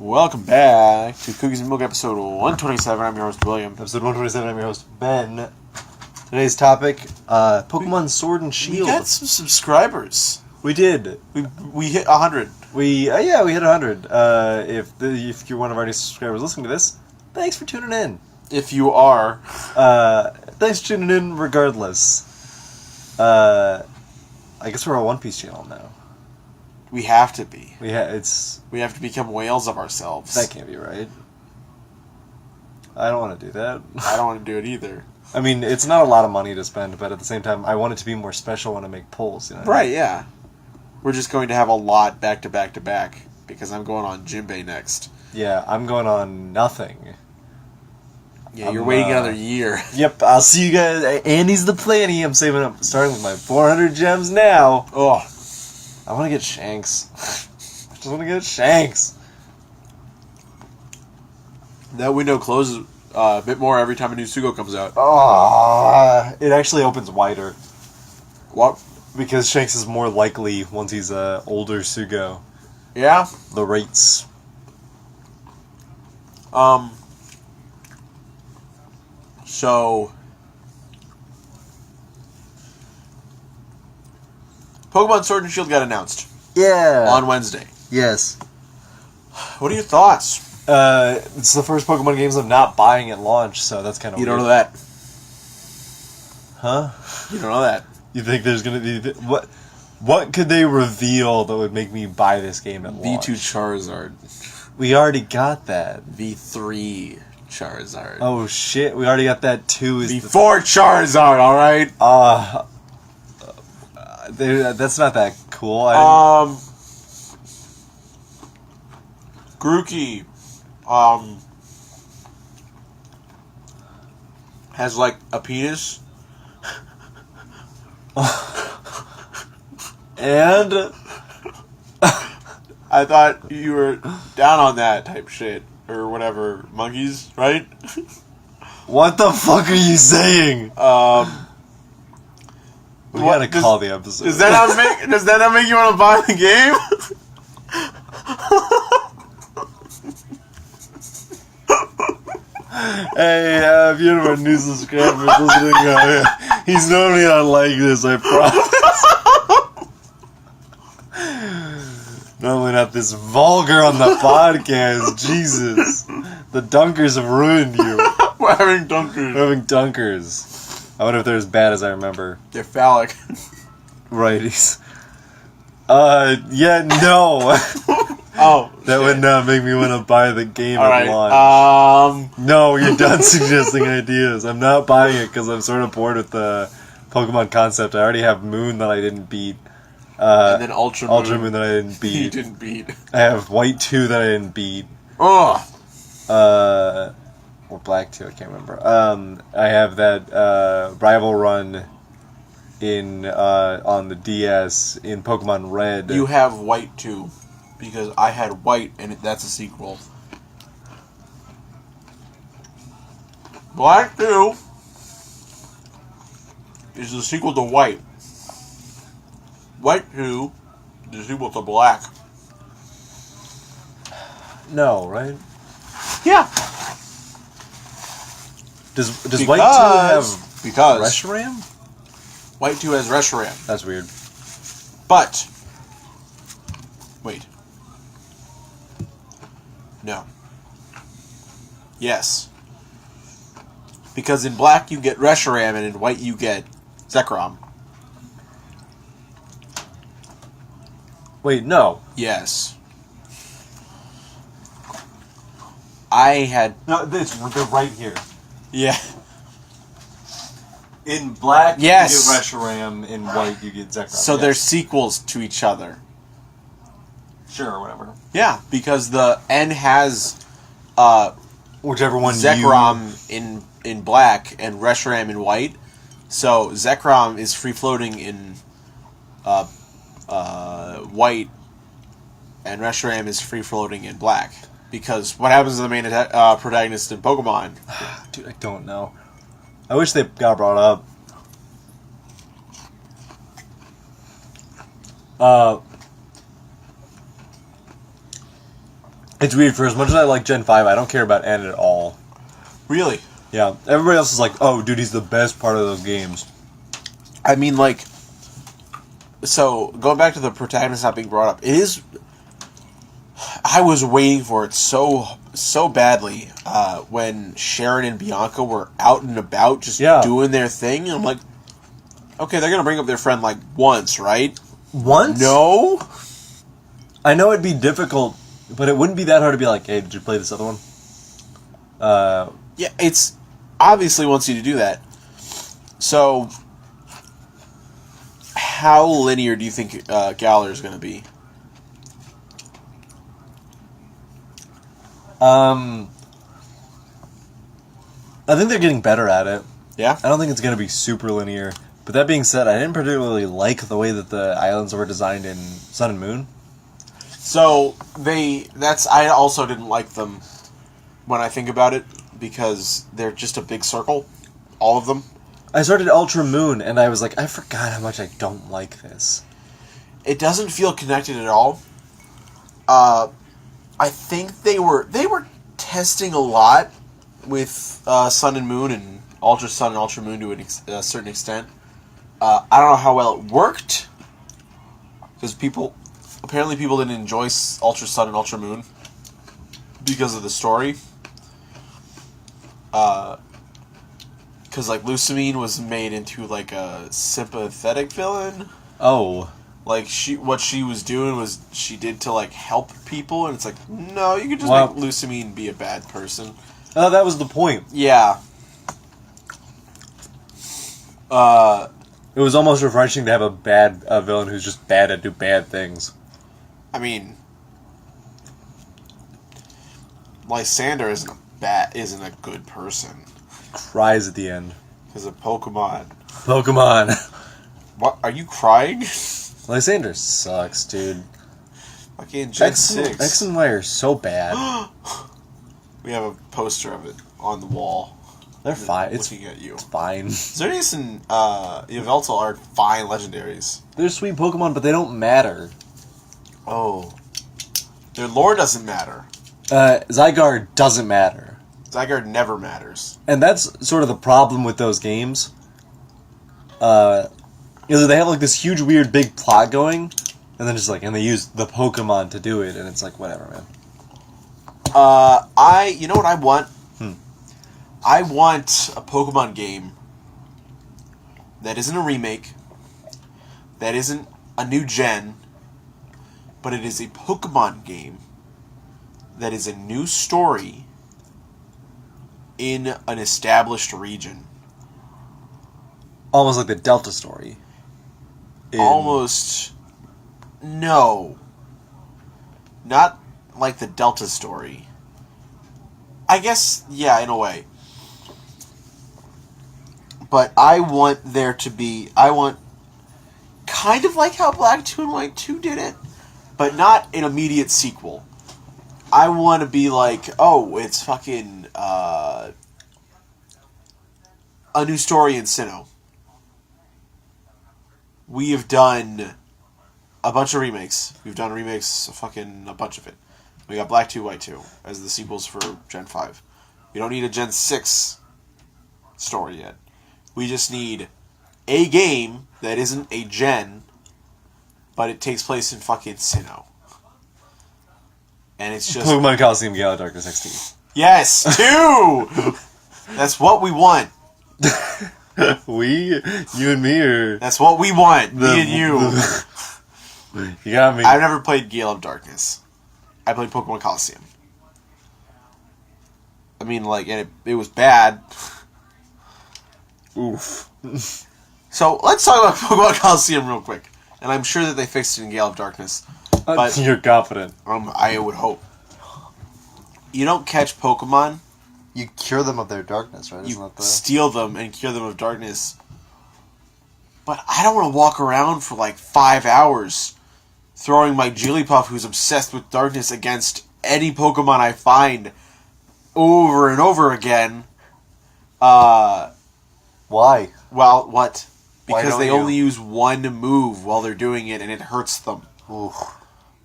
Welcome back to Cookies and Milk episode 127. I'm your host, William. Episode 127, I'm your host, Ben. Today's topic, Pokemon Sword and Shield. We got some subscribers. We did. We hit 100. We hit 100. If you're one of our new subscribers listening to this, thanks for tuning in. If you are. Thanks for tuning in regardless. I guess we're a One Piece channel now. We have to be. We have to become whales of ourselves. That can't be right. I don't want to do that. I don't want to do it either. I mean, it's not a lot of money to spend, but at the same time, I want it to be more special when I make polls. You know? Right, yeah. We're just going to have a lot back to back to back because I'm going on Jinbei next. Yeah, I'm going on nothing. Yeah, you're waiting another year. Yep, I'll see you guys. Andy's the planny. I'm saving up, starting with my 400 gems now. Oh, I want to get Shanks. I just want to get Shanks. that window closes a bit more every time a new Sugo comes out. It actually opens wider. What? Because Shanks is more likely once he's a older Sugo. Yeah? The rates. So, Pokemon Sword and Shield got announced. Yeah. On Wednesday. Yes. What are your thoughts? It's the first Pokemon games I'm not buying at launch, so that's kind of You weird. don't know that. Huh? You don't know that. You think there's gonna be... What could they reveal that would make me buy this game at launch? V2 Charizard. We already got that. V3 Charizard. Oh shit, we already got that too. V4 Charizard, alright? That's not that cool. Grookey, has like a penis. And I thought you were down on that type shit. Or whatever. Monkeys, right? what the fuck are you saying? We gotta call the episode. Does that not make you want to buy the game? Hey, if you're a new subscriber listening, he's normally not like this, I promise. Normally not this vulgar on the podcast. Jesus. The dunkers have ruined you. We're having dunkers. We're having dunkers. I wonder if they're as bad as I remember. They're phallic. Right. Yeah, no. Oh, that would not make me want to buy the game at launch. No, you're done suggesting ideas. I'm not buying it because I'm sort of bored with the Pokemon concept. I already have Moon that I didn't beat. And then Ultra Moon that I didn't beat. You didn't beat. I have White 2 that I didn't beat. Oh. Or Black 2, I can't remember. I have that Rival Run in on the DS in Pokemon Red. You have White 2. Because I had White, and that's a sequel. Black 2 is the sequel to White. White 2 is the sequel to Black. No, right? Yeah. Does White 2 have Reshiram? White 2 has Reshiram. That's weird. But wait. No. Yes. Because in Black you get Reshiram and in White you get Zekrom. Wait, no. Yes. I had... No, they're right here. Yeah. In Black yes. you get Reshiram, in White you get Zekrom. So they're sequels to each other. Sure, whatever. Yeah, because the N has whichever one Zekrom in Black and Reshiram in White. So Zekrom is free floating in White, and Reshiram is free floating in Black. Because what happens to the main protagonist in Pokemon? Dude, I don't know. I wish they got brought up. It's weird. For as much as I like Gen 5, I don't care about N at all. Really? Yeah. Everybody else is like, oh, dude, he's the best part of those games. I mean, like... So, going back to the protagonist not being brought up, it is... I was waiting for it so badly when Sharon and Bianca were out and about just doing their thing. And I'm like, okay, they're going to bring up their friend, like, once, right? Once? No? I know it'd be difficult, but it wouldn't be that hard to be like, hey, did you play this other one? Yeah, it's obviously wants you to do that. So, how linear do you think Galar is going to be? I think they're getting better at it. Yeah? I don't think it's going to be super linear. But that being said, I didn't particularly like the way that the islands were designed in Sun and Moon. So, I also didn't like them when I think about it, because they're just a big circle. All of them. I started Ultra Moon, and I was like, I forgot how much I don't like this. It doesn't feel connected at all. I think they were testing a lot with Sun and Moon and Ultra Sun and Ultra Moon to a certain extent. I don't know how well it worked, because apparently people didn't enjoy Ultra Sun and Ultra Moon because of the story. Because like Lucamine was made into like a sympathetic villain. Oh. Like, what she was doing was she did to, like, help people, and it's like, no, you could just make Lucamine be a bad person. Oh, that was the point. Yeah. It was almost refreshing to have a bad villain who's just bad at do bad things. I mean, Lysander isn't a good person. Cries at the end. Because of Pokemon. What? Are you crying? Lysander sucks, dude. Fucking Gen 6. X and Y are so bad. We have a poster of it on the wall. They're fine. Looking at you. It's fine. Xerneas and Yveltal are fine legendaries. They're sweet Pokemon, but they don't matter. Oh. Their lore doesn't matter. Zygarde doesn't matter. Zygarde never matters. And that's sort of the problem with those games. Is they have like this huge, weird, big plot going, and then and they use the Pokemon to do it, and it's like, whatever, man. You know what I want? I want a Pokemon game that isn't a remake, that isn't a new gen, but it is a Pokemon game that is a new story in an established region. Almost like the Delta story. Almost. No. Not like the Delta story. I guess, yeah, in a way. But I want there to be... I want... Kind of like how Black 2 and White 2 did it, but not an immediate sequel. I want to be like, oh, it's fucking... a new story in Sinnoh. We have done a bunch of remakes. We've done remakes, a bunch of it. We got Black 2, White 2 as the sequels for Gen 5. We don't need a Gen 6 story yet. We just need a game that isn't a gen, but it takes place in fucking Sinnoh. And it's just... Pokemon Coliseum Gala Darkness XD. Yes! 2! That's what we want. We? You and me, or... That's what we want. Me and you. You got me. I've never played Gale of Darkness. I played Pokemon Coliseum. I mean, like, and it was bad. Oof. So, let's talk about Pokemon Coliseum real quick. And I'm sure that they fixed it in Gale of Darkness. But you're confident. I would hope. You don't catch Pokemon. You cure them of their darkness, right? You steal them and cure them of darkness. But I don't want to walk around for like 5 hours throwing my Jigglypuff, who's obsessed with darkness, against any Pokemon I find over and over again. Why? Well, what? Why Because don't they you? only use one move while they're doing it, and it hurts them. Oof.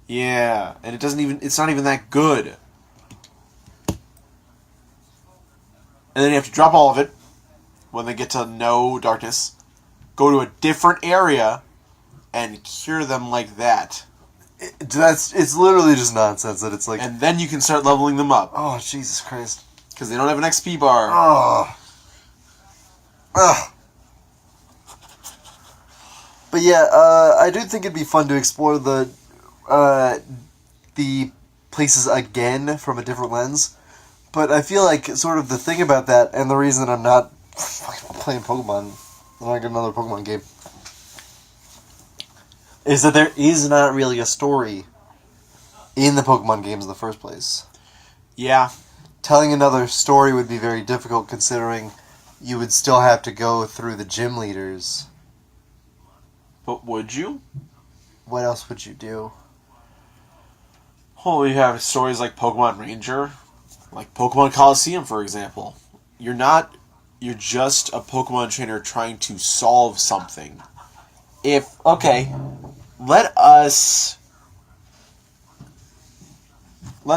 Yeah, and it's not even that good. And then you have to drop all of it when they get to no darkness. Go to a different area and cure them like that. It's literally just nonsense that it's like... And then you can start leveling them up. Oh, Jesus Christ. Because they don't have an XP bar. Oh. Ugh. But yeah, I do think it'd be fun to explore the places again from a different lens. But I feel like sort of the thing about that, and the reason I'm not playing Pokemon, I'm not getting another Pokemon game, is that there is not really a story in the Pokemon games in the first place. Yeah. Telling another story would be very difficult, considering you would still have to go through the gym leaders. But would you? What else would you do? Well, we have stories like Pokemon Ranger, like Pokemon Coliseum, for example. You're just a Pokemon trainer trying to solve something. Let's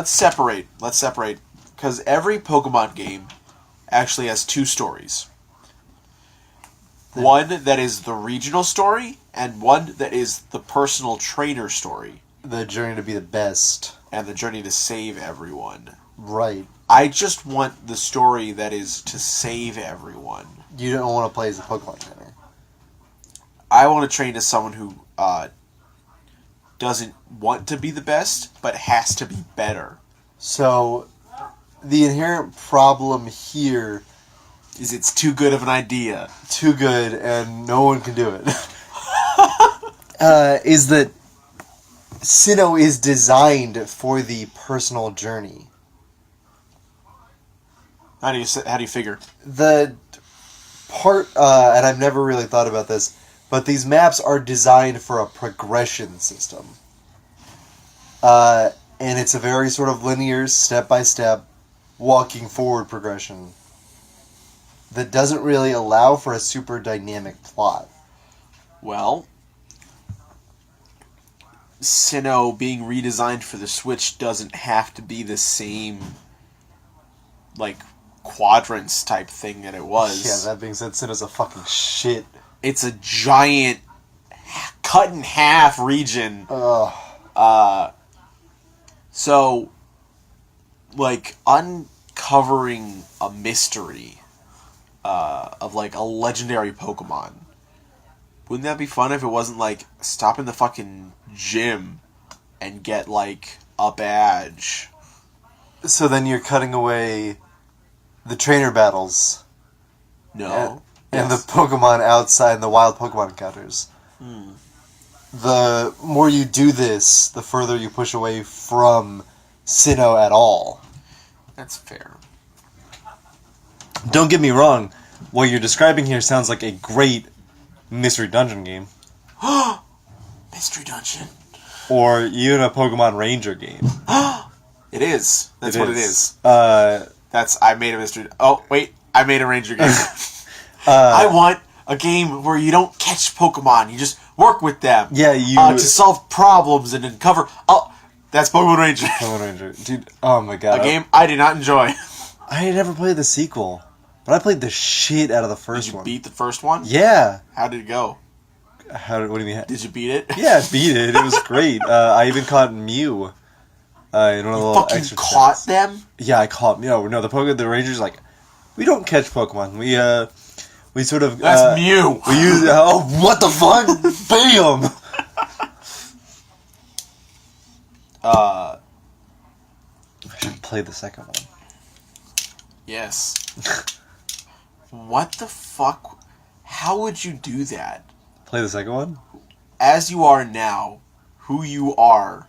separate, because every Pokemon game actually has two stories. One that is the regional story, and one that is the personal trainer story. The journey to be the best. And the journey to save everyone. Right. I just want the story that is to save everyone. You don't want to play as a Pokemon trainer. I want to train as someone who doesn't want to be the best, but has to be better. So, the inherent problem here is it's too good of an idea. Too good, and no one can do it. Is that Sinnoh is designed for the personal journey. How do you figure? The part, and I've never really thought about this, but these maps are designed for a progression system. And it's a very sort of linear, step-by-step, walking forward progression that doesn't really allow for a super dynamic plot. Well, Sinnoh being redesigned for the Switch doesn't have to be the same, like, quadrants type thing that it was. Yeah, that being said, Sinnoh's a fucking shit. It's a giant, cut in half region. Ugh. So, like, uncovering a mystery of, like, a legendary Pokemon. Wouldn't that be fun if it wasn't, like, stop in the fucking gym and get, like, a badge? So then you're cutting away the trainer battles. No. And the Pokemon outside, the wild Pokemon encounters. The more you do this, the further you push away from Sinnoh at all. That's fair. Don't get me wrong. What you're describing here sounds like a great Mystery Dungeon game. Mystery Dungeon. Or even a Pokemon Ranger game. It is. That's what it is. I made a Mystery... Oh, wait. I made a Ranger game. I want a game where you don't catch Pokemon. You just work with them. Yeah, you... to solve problems and uncover... Oh, that's Pokemon Ranger. Pokemon Ranger. Dude, oh my god. A game I did not enjoy. I had never played the sequel. But I played the shit out of the first one. Did you beat the first one? Yeah. How did it go? What do you mean? Did you beat it? Yeah, I beat it. It was great. I even caught Mew. In one of the little fucking extra caught sets. them? Yeah, I caught Mew. No, the Rangers like, we don't catch Pokemon. We sort of... That's Mew. We use... Oh, what the fuck? Bam! I should play the second one. Yes. What the fuck? How would you do that? Play the second one? As you are now, who you are,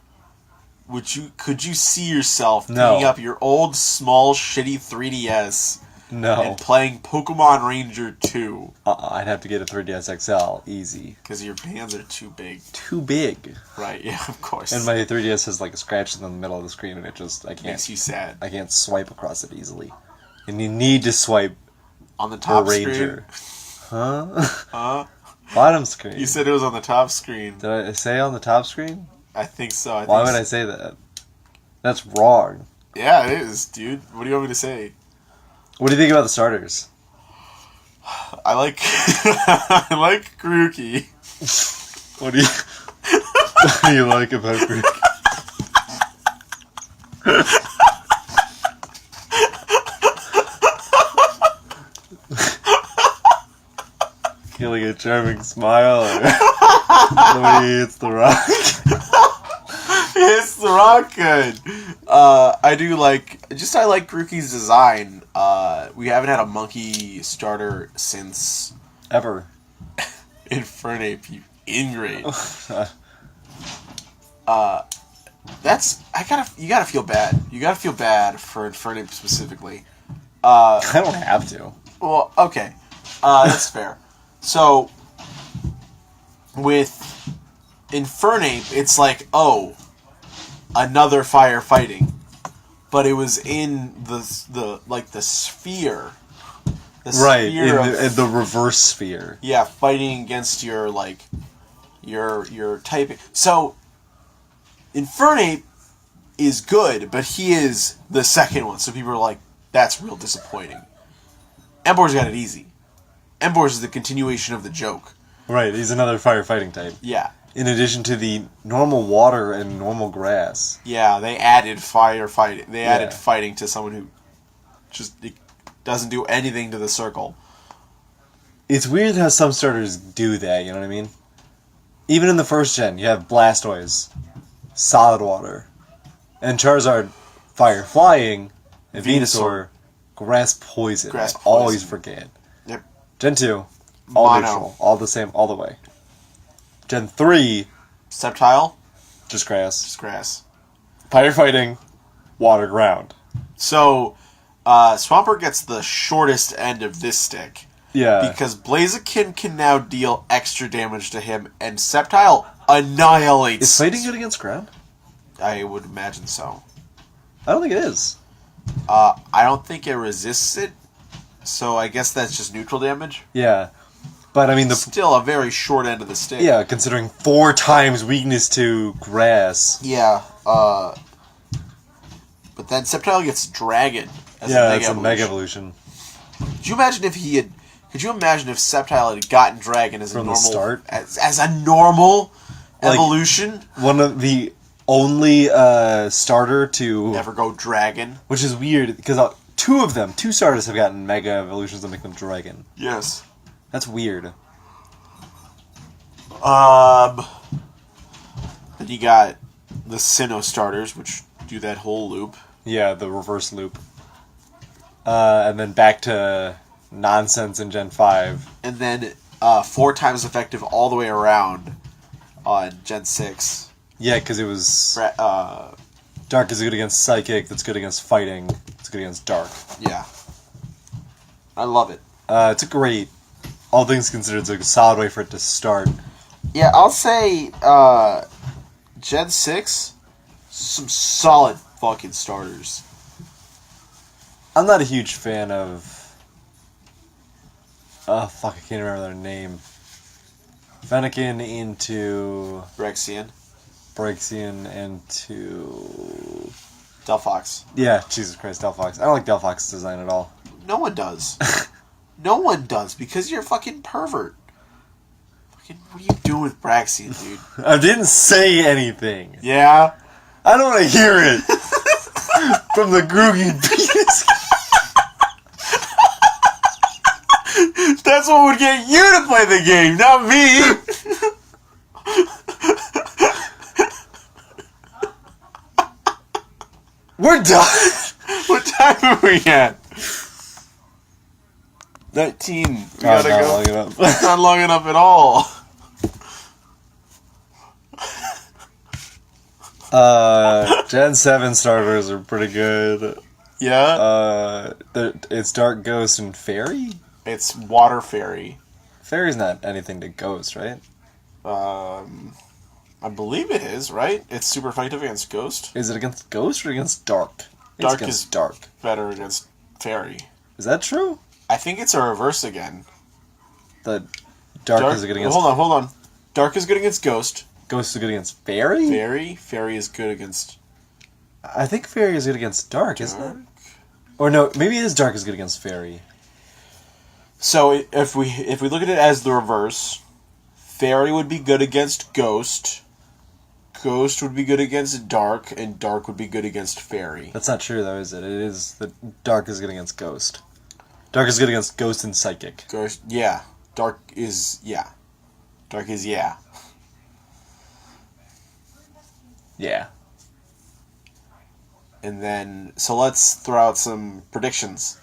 could you see yourself picking up your old, small, shitty 3DS and playing Pokemon Ranger 2? I'd have to get a 3DS XL, easy. Because your hands are too big. Too big. Right, yeah, of course. And my 3DS has like a scratch in the middle of the screen and I can't... Makes you sad. I can't swipe across it easily. And you need to swipe on the top Ranger. Screen? Huh? Bottom screen. You said it was on the top screen. Did I say on the top screen? I think so. Why would I say that? That's wrong. Yeah, it is, dude. What do you want me to say? What do you think about the starters? I like I like Grookey. What do you what do you like about Grookey? Killing a charming smile, or nobody eats the rock. It's the rock good. I do like I like Grookey's design. We haven't had a monkey starter since Ever. Infernape, you ingrate. You gotta feel bad. You gotta feel bad for Infernape specifically. I don't have to. Well, okay. That's fair. So, with Infernape, it's like, oh, another firefighting. But it was in the sphere. The Right, sphere in the reverse sphere. Yeah, fighting against your typing. So, Infernape is good, but he is the second one. So people are like, that's real disappointing. Embor's got it easy. Embor's is the continuation of the joke. Right, he's another firefighting type. Yeah. In addition to the normal water and normal grass. Yeah, they added firefighting. They added Yeah. fighting to someone who just doesn't do anything to the circle. It's weird how some starters do that, you know what I mean? Even in the first gen, you have Blastoise, solid water, and Charizard, fire flying, and Venusaur, grass poison. Grass I always poison. forget. Yep. Gen 2, all Mono. neutral, all the same, all the way. Gen 3, Sceptile, just grass. just grass. Firefighting, water, ground. So, Swampert gets the shortest end of this stick. Yeah. Because Blaziken can now deal extra damage to him, and Sceptile annihilates. Is fighting good against ground? I would imagine so. I don't think it is. I don't think it resists it, so I guess that's just neutral damage. Yeah. But I mean, Still a very short end of the stick. yeah, considering 4 times weakness to grass. Yeah, but then Sceptile gets Dragon as Yeah, a Mega it's a Evolution. Mega Evolution. Could you imagine if he had... Could you imagine if Sceptile had gotten Dragon as a From the normal... start? As a normal Like- evolution? One of the only starter to... Never go Dragon. Which is weird, because 2 starters have gotten Mega Evolutions that make them Dragon. Yes. That's weird. Then you got the Sinnoh starters, which do that whole loop. Yeah, the reverse loop. And then back to nonsense in Gen 5. And then 4 times effective all the way around on Gen 6. Yeah, because it was... Dark is good against Psychic, that's good against Fighting, it's good against Dark. Yeah. I love it. It's a great... All things considered, it's a solid way for it to start. Yeah, I'll say Gen 6, some solid fucking starters. I'm not a huge fan of... Oh, fuck, I can't remember their name. Fennekin into... Rexian. Braxian into... Delphox. Yeah, Jesus Christ, Delphox. I don't like Delphox's design at all. No one does. No one does, because you're a fucking pervert. Fucking, what are you doing with Braxian, dude? I didn't say anything. Yeah? I don't want to hear it. From the Grookey penis. That's what would get you to play the game, not me! We're done. What time are we at? 19. We gotta not go. long enough. Not long enough at all. Gen 7 starters are pretty good. Yeah? It's Dark Ghost and Fairy? It's Water Fairy. Fairy's not anything to Ghost, right? I believe it is, right? It's super effective against Ghost. Is it against Ghost or against Dark? It's Dark against is Dark. better against Fairy. Is that true? I think it's a reverse again. The Dark is good against... Hold on. Dark is good against Ghost. Ghost is good against Fairy? Fairy is good against... I think Fairy is good against Dark, isn't it? Or no, maybe it is Dark is good against Fairy. So if we look at it as the reverse, Fairy would be good against Ghost. Ghost would be good against Dark, and Dark would be good against Fairy. That's not true, though, is it? It is the Dark is good against Ghost. Dark is good against Ghost and Psychic. Ghost, yeah. Dark is, yeah. Dark is, yeah. Yeah. And then, so let's throw out some predictions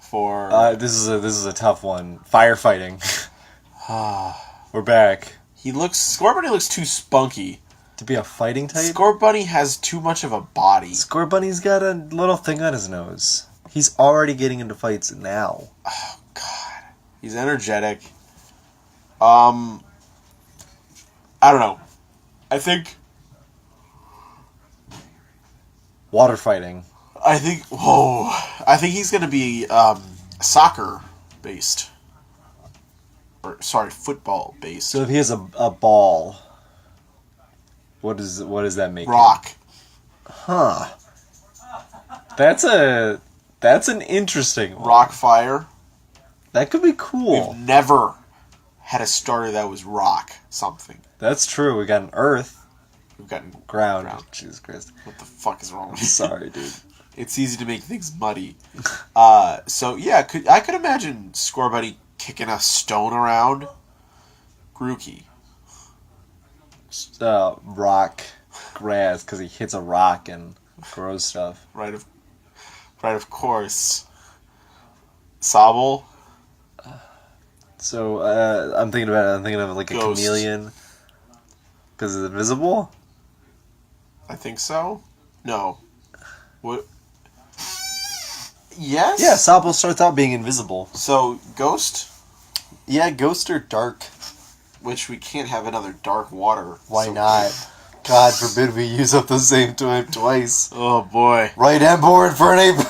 for... This is a tough one. Firefighting. We're back. Scorbunny looks too spunky. To be a fighting type? Scorbunny has too much of a body. Scorbunny's got a little thing on his nose. He's already getting into fights now. Oh, God. He's energetic. I don't know. I think Water fighting. I think he's going to be soccer-based. Or, sorry, football-based. So if he has a ball, what does that make? Rock. Huh. That's an interesting one. Rock fire. That could be cool. We've never had a starter that was rock something. That's true. We got an earth. We've gotten Ground. Jesus Christ. What the fuck is wrong with you? Sorry, dude. It's easy to make things muddy. So yeah, I could imagine Scorbunny kicking a stone around. Grookey. Rock, grass, because he hits a rock and grows stuff. Right, of course. Sobble. So I'm thinking of like a Ghost. chameleon. Because it's invisible? I think so. No. What? Yes? Yeah, Sobble starts out being invisible. So, Ghost, Yeah, Ghost or Dark. which we can't have another dark water. Why So- not? God forbid we use up the same type twice. Oh, boy. Right and board for an ape.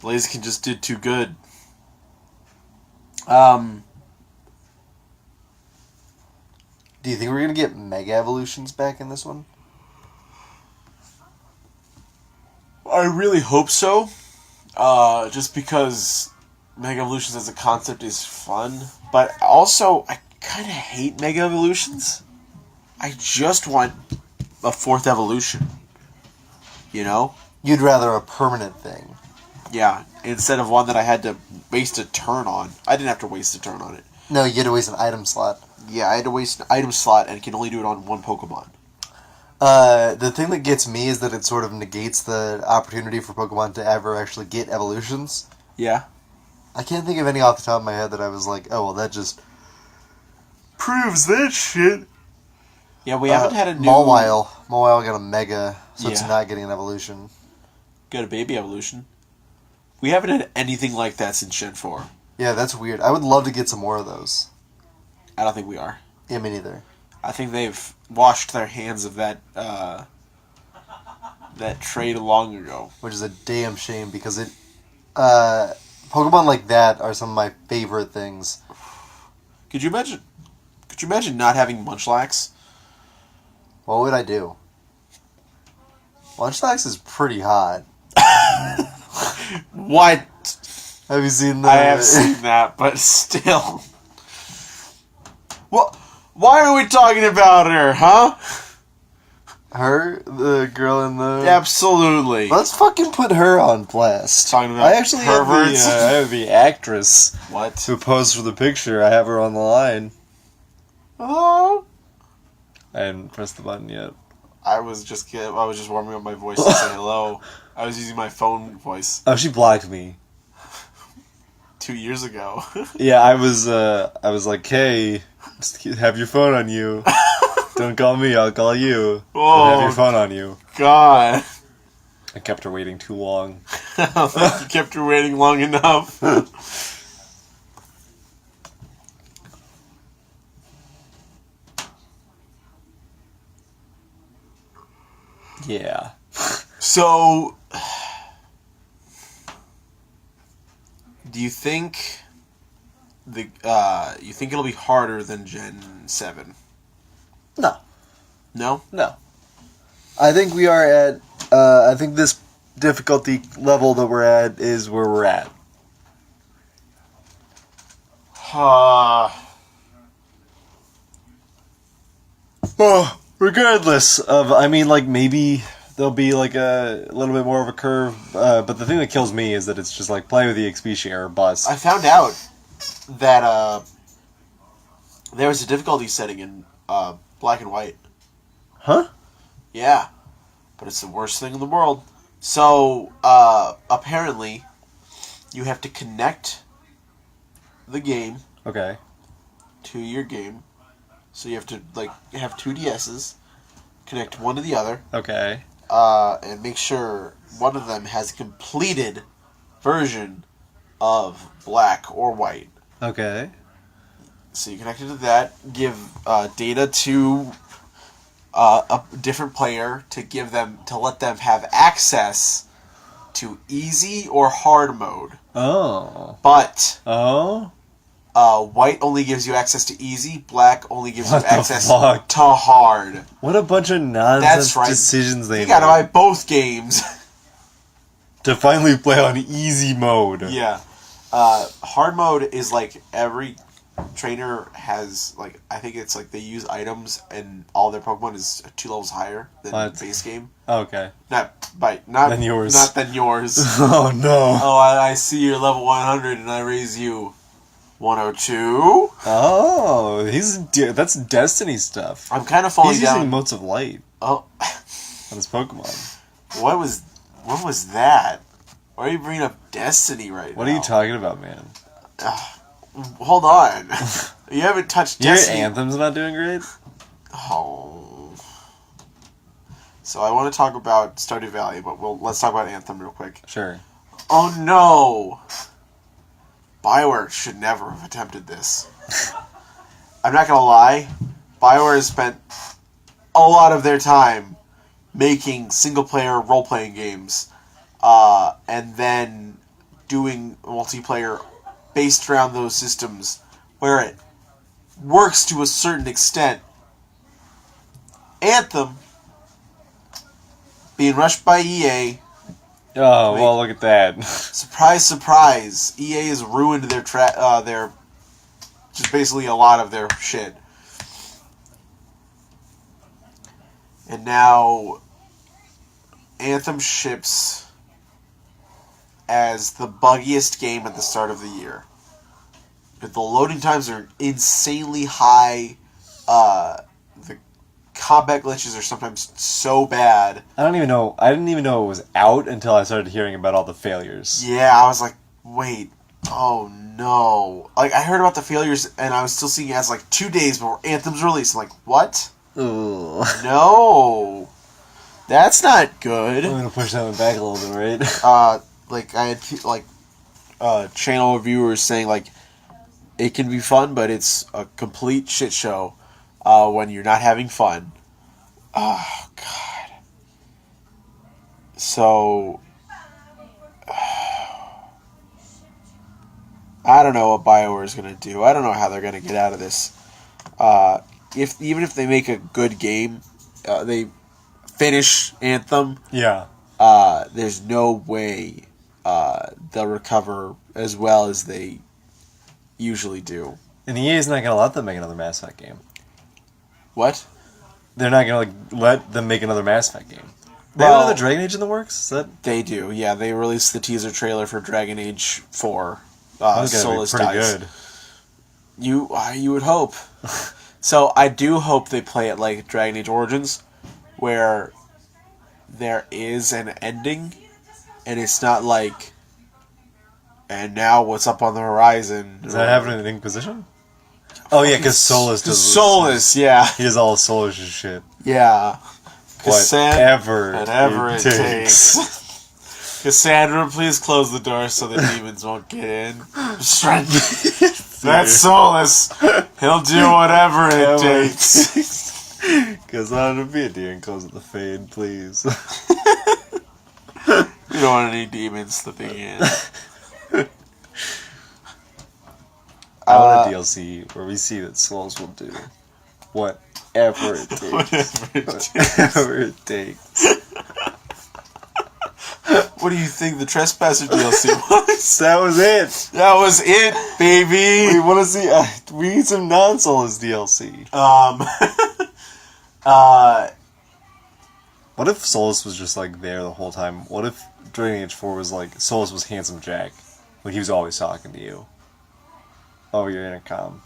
Blaziken just did too good. Do you think we're going to get Mega Evolutions back in this one? I really hope so. Just because Mega Evolutions as a concept is fun. But also, I kind of hate Mega Evolutions. I just want a fourth evolution. You know? You'd rather a permanent thing. Yeah, instead of one that I had to waste a turn on. I didn't have to waste a turn on it. No, you had to waste an item slot. Yeah, I had to waste an item slot and can only do it on one Pokemon. The thing that gets me is that it sort of negates the opportunity for Pokemon to ever actually get evolutions. Yeah. I can't think of any off the top of my head that I was like, oh, well, that just proves that shit. Yeah, we haven't had a new... Mawile. Mawile got a Mega, so it's Yeah. not getting an evolution. Got a baby evolution. We haven't had anything like that since Gen 4. Yeah, that's weird. I would love to get some more of those. I don't think we are. Yeah, me neither. I think they've washed their hands of that that trade long ago. Which is a damn shame because Pokemon like that are some of my favorite things. Could you imagine not having Munchlax? What would I do? Munchlax is pretty hot. What? Have you seen I have seen that, but still. What? Why are we talking about her, huh? her? The girl in the... Absolutely. Let's fucking put her on blast. Talking about I actually perverts. have the actress What? who posed for the picture. I have her on the line. Oh. I hadn't pressed the button yet. I was just warming up my voice to say hello. I was using my phone voice Oh, she blocked me. 2 years ago. Yeah, I was like, hey, just have your phone on you. Don't call me, I'll call you. Oh. Have your phone on you. God. I kept her waiting too long. I don't think you kept her waiting long enough. Yeah. So, do you think you think it'll be harder than Gen 7? No. No? No. I think we are at I think this difficulty level that we're at is where we're at. Well, regardless of, I mean, like, maybe there'll be, like, a little bit more of a curve, but the thing that kills me is that it's just, like, play with the XP share or bust. I found out that there was a difficulty setting in black and white. Huh? Yeah. But it's the worst thing in the world. So, apparently, you have to connect the game Okay. to your game. So you have to, like, have two DSs, connect one to the other, Okay. and make sure one of them has a completed version of black or white. Okay. So you connect it to that, give data to a different player to let them have access to easy or hard mode. Oh. But Oh? white only gives you access to easy, black only gives What you the access fuck? to hard. What a bunch of nonsense That's right. decisions they You gotta buy made both games. to finally play on easy mode. Yeah. Hard mode is like every trainer has, like, I think it's like they use items and all their Pokemon is 2 levels higher than What? the base game. Okay. Not Than yours. Not than yours. Oh no. Oh, I see you're level 100 and I raise you 102. Oh, that's Destiny stuff. I'm kind of falling He's down. using Motes of Light Oh, on his Pokemon. what was that? Why are you bringing up Destiny right now? What are you talking about, man? Hold on. You haven't touched Your Destiny. Anthem's not doing great? Oh. So I want to talk about Stardew Valley, but let's talk about Anthem real quick. Sure. Oh no! bioware should never have attempted this. I'm not gonna lie, bioware has spent a lot of their time making single-player role-playing games, and then doing multiplayer based around those systems, where it works to a certain extent. Anthem, being rushed by EA, Oh, well, look at that. surprise, surprise, EA has ruined their just basically a lot of their shit. And now Anthem ships as the buggiest game at the start of the year. The loading times are insanely high. The combat glitches are sometimes so bad. I didn't even know it was out until I started hearing about all the failures. Yeah, I was like, wait, oh no. Like, I heard about the failures, and I was still seeing it as, like, 2 days before Anthem's release. I'm like, what? Ugh. No. That's not good. I'm gonna push that one back a little bit, right? Like, I had, channel reviewers saying, like, it can be fun, but it's a complete shit show when you're not having fun. Oh, God. So, I don't know what BioWare is going to do. I don't know how they're going to get out of this. Even if they make a good game, they finish Anthem, Yeah. there's no way they'll recover as well as they usually do. And EA is not gonna let them make another Mass Effect game. What? They're not gonna let them make another Mass Effect game. They Well- have another Dragon Age in the works? Is that They do, yeah. They released the teaser trailer for Dragon Age 4. that's gonna Solus be pretty Dice. good? You would hope. So I do hope they play it like Dragon Age Origins, where there is an ending, and it's not like, and now what's up on the horizon? Is that happening in Inquisition? Oh yeah, because Solus does Solus, yeah. He does all Solus shit. Yeah. Whatever it takes. Cassandra, please close the door so the demons won't get in. That's Solus. He'll do whatever it takes. Because I want to be a deer and close at the fade, please. We don't want any demons slipping in. I want a DLC where we see that Solus will do whatever it takes. Whatever it takes. Whatever it takes. What do you think the Trespasser DLC was? That was it. That was it, baby. We want to see. We need some non-Solus DLC. What if Solus was just like there the whole time? What if Dragon Age 4 was like Solus was Handsome Jack, like he was always talking to you over your intercom?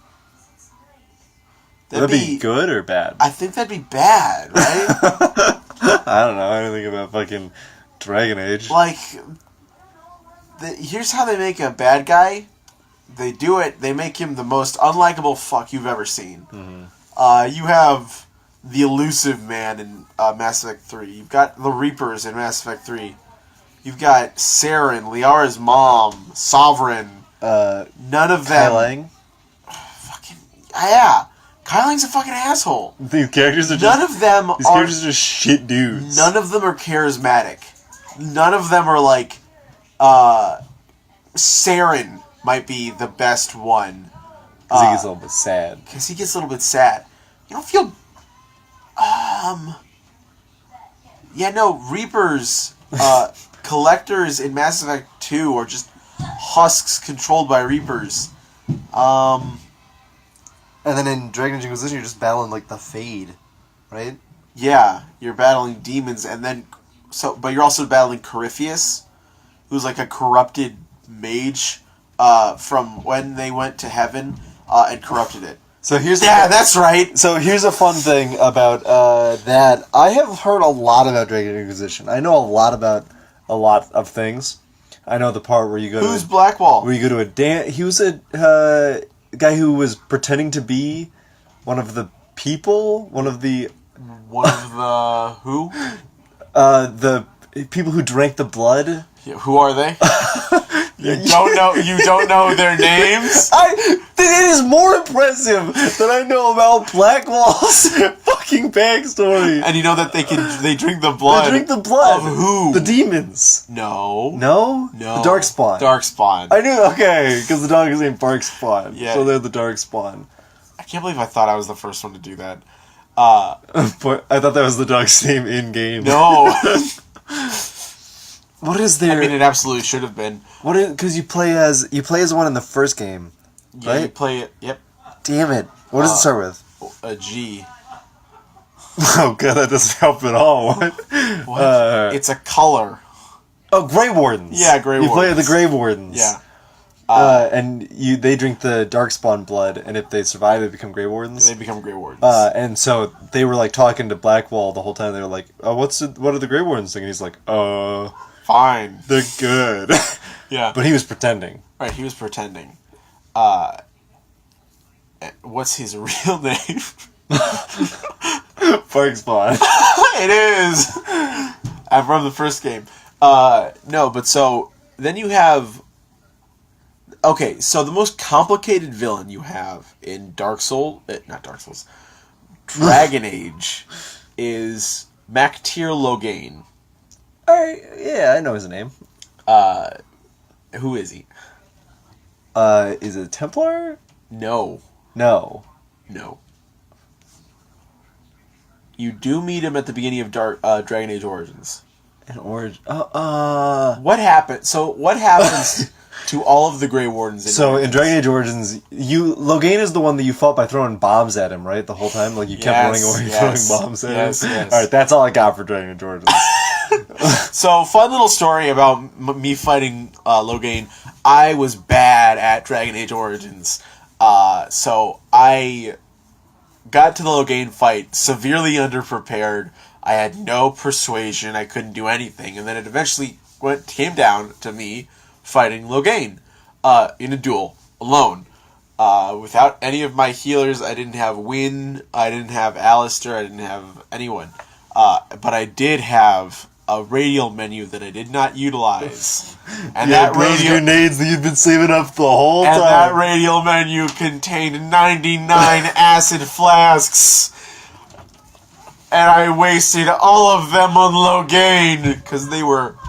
Would that be good or bad? I think that'd be bad, right? I don't know anything about fucking Dragon Age. Like, here's how they make a bad guy. They do it. They make him the most unlikable fuck you've ever seen. Mm-hmm. You have the elusive man in Mass Effect 3. You've got the Reapers in Mass Effect 3. You've got Saren, Liara's mom, Sovereign. None of them. Kai Lang? Fucking yeah. Kai Lang's a fucking asshole. These characters are none of them these characters are just shit dudes. None of them are charismatic. None of them are like Saren might be the best one. Because he gets a little bit sad. Because he gets a little bit sad. You don't feel yeah, no, Reapers collectors in Mass Effect 2 are just husks controlled by Reapers. And then in Dragon Age Inquisition, you're just battling, like, the Fade, right? Yeah, you're battling demons, and then... but you're also battling Corypheus, who's, like, a corrupted mage from when they went to heaven and corrupted it. So here's that's right! So here's a fun thing about that. I have heard a lot about Dragon Age Inquisition. I know a lot about a lot of things. I know the part where you go Who's Blackwall? Where you go to a dance... He was a... guy who was pretending to be one of the people, one of the who? The people who drank the blood. Yeah, who are they? You don't know their names? It is more impressive that I know about Blackwall's fucking backstory. And you know that they drink the blood. They drink the blood of who? The demons. No. The Darkspawn. Darkspawn. I knew, okay, because the dog is named Darkspawn. Yeah. So they're the Darkspawn. I can't believe I thought I was the first one to do that. But I thought that was the dog's name in game. No. What is there? I mean, it absolutely should have been. What is? Because you play as one in the first game, yeah, right? You play it. Yep. Damn it! What does it start with? A G. Oh god, that doesn't help at all. What? It's a color. Oh, Grey Wardens. Yeah, Grey Wardens. You play the Grey Wardens. Yeah. And they drink the Darkspawn blood, and if they survive, they become Grey Wardens. They become Grey Wardens. And so they were like talking to Blackwall the whole time. They were like, "Oh, what are the Grey Wardens doing?" And he's like, fine. They're good." Yeah. But he was pretending. Right, he was pretending. What's his real name? Darkspawn. It is. I'm from the first game. No, but so then you have. Okay, so the most complicated villain you have in not Dark Souls, Dragon Age, is Mactir Loghain. Yeah, I know his name. Who is he? Is it a Templar? No. You do meet him at the beginning of Dragon Age Origins. What happened? So what happens to all of the Grey Wardens? In Dragon Age Origins, Loghain is the one that you fought by throwing bombs at him, right? The whole time, like you kept running away, throwing bombs at him. Yes. All right, that's all I got for Dragon Age Origins. So, fun little story about me fighting Loghain. I was bad at Dragon Age Origins, so I got to the Loghain fight severely underprepared. I had no persuasion. I couldn't do anything, and then it eventually came down to me fighting Loghain in a duel alone, without any of my healers. I didn't have Wynn. I didn't have Alistair. I didn't have anyone, but I did have a radial menu that I did not utilize. And that radial grenades that you've been saving up the whole time. And that radial menu contained 99 acid flasks. And I wasted all of them on Loghain because they were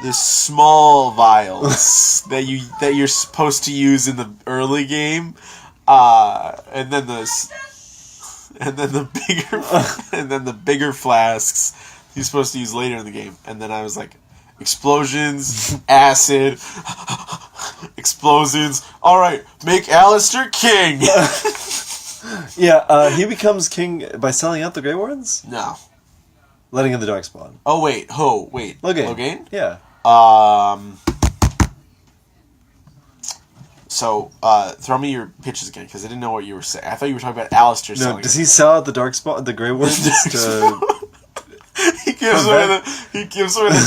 the small vials that you're supposed to use in the early game, and then the bigger flasks you're supposed to use later in the game. And then I was like, explosions, acid, explosions. All right, make Alistair king. Yeah, he becomes king by selling out the Grey Wardens? No. Letting in the Darkspawn. Oh wait, wait. Logain? Yeah. So, throw me your pitches again, because I didn't know what you were saying. I thought you were talking about Alistair No, selling does it. he sell out the Darkspawn, the Grey Wardens to... He gives away the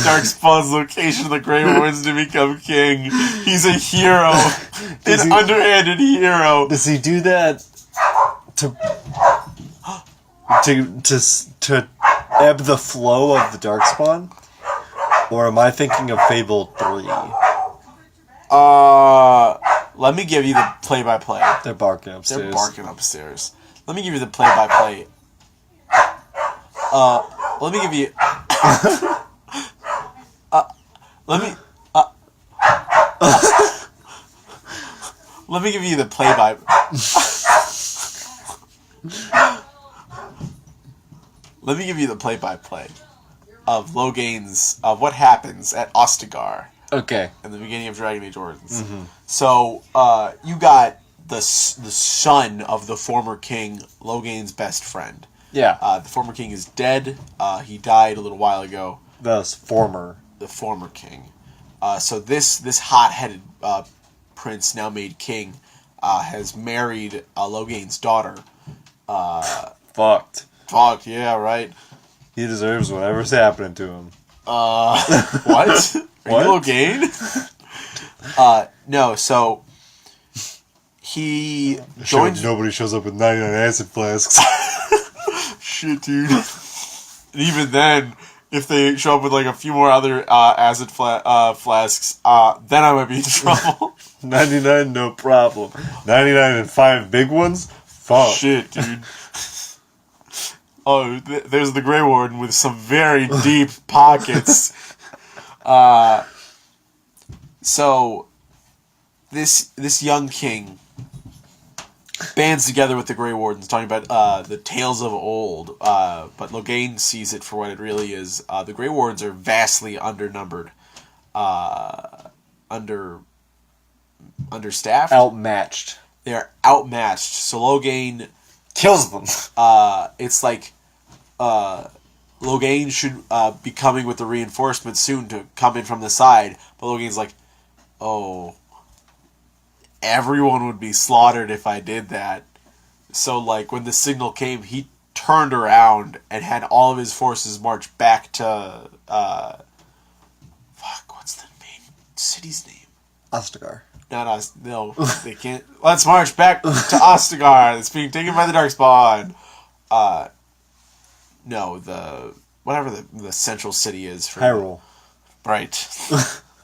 Darkspawn's location of the Grey Wardens to become king. He's a hero. An underhanded hero. Does he do that to ebb the flow of the Darkspawn? Or am I thinking of Fable 3? Let me give you the play-by-play. They're barking upstairs. They're barking upstairs. Let me give you the play-by-play. Let me give you... Let me give you the play-by... Let me give you the play-by-play of Logain's... of what happens at Ostagar. Okay. In the beginning of Dragon Age Origins. Mm-hmm. So, you got the son of the former king, Logain's best friend. Yeah. The former king is dead. He died a little while ago. The former king. So this hot-headed prince, now made king, has married Logain's daughter. Fucked. Fuck, yeah, right. He deserves whatever's happening to him. What? Are you Logain? No, so he joins... Nobody shows up with 99 acid flasks. Shit, dude. And even then, if they show up with like a few more other acid flasks, then I might be in trouble. 99, no problem. 99 and 5 big ones? Fuck. Shit, dude. Oh, there's the Grey Warden with some very deep pockets. So, this young king bands together with the Grey Wardens, talking about the tales of old. But Logain sees it for what it really is. The Grey Wardens are vastly undernumbered, understaffed, outmatched. They're outmatched. So Logain kills them. It's like Logain should be coming with the reinforcements soon to come in from the side, but Logain's like, oh, everyone would be slaughtered if I did that. So, like, when the signal came, he turned around and had all of his forces march back to, what's the main city's name? Ostagar. No, they can't. Let's march back to Ostagar. It's being taken by the Darkspawn. No, whatever the central city is for Hyrule. Right.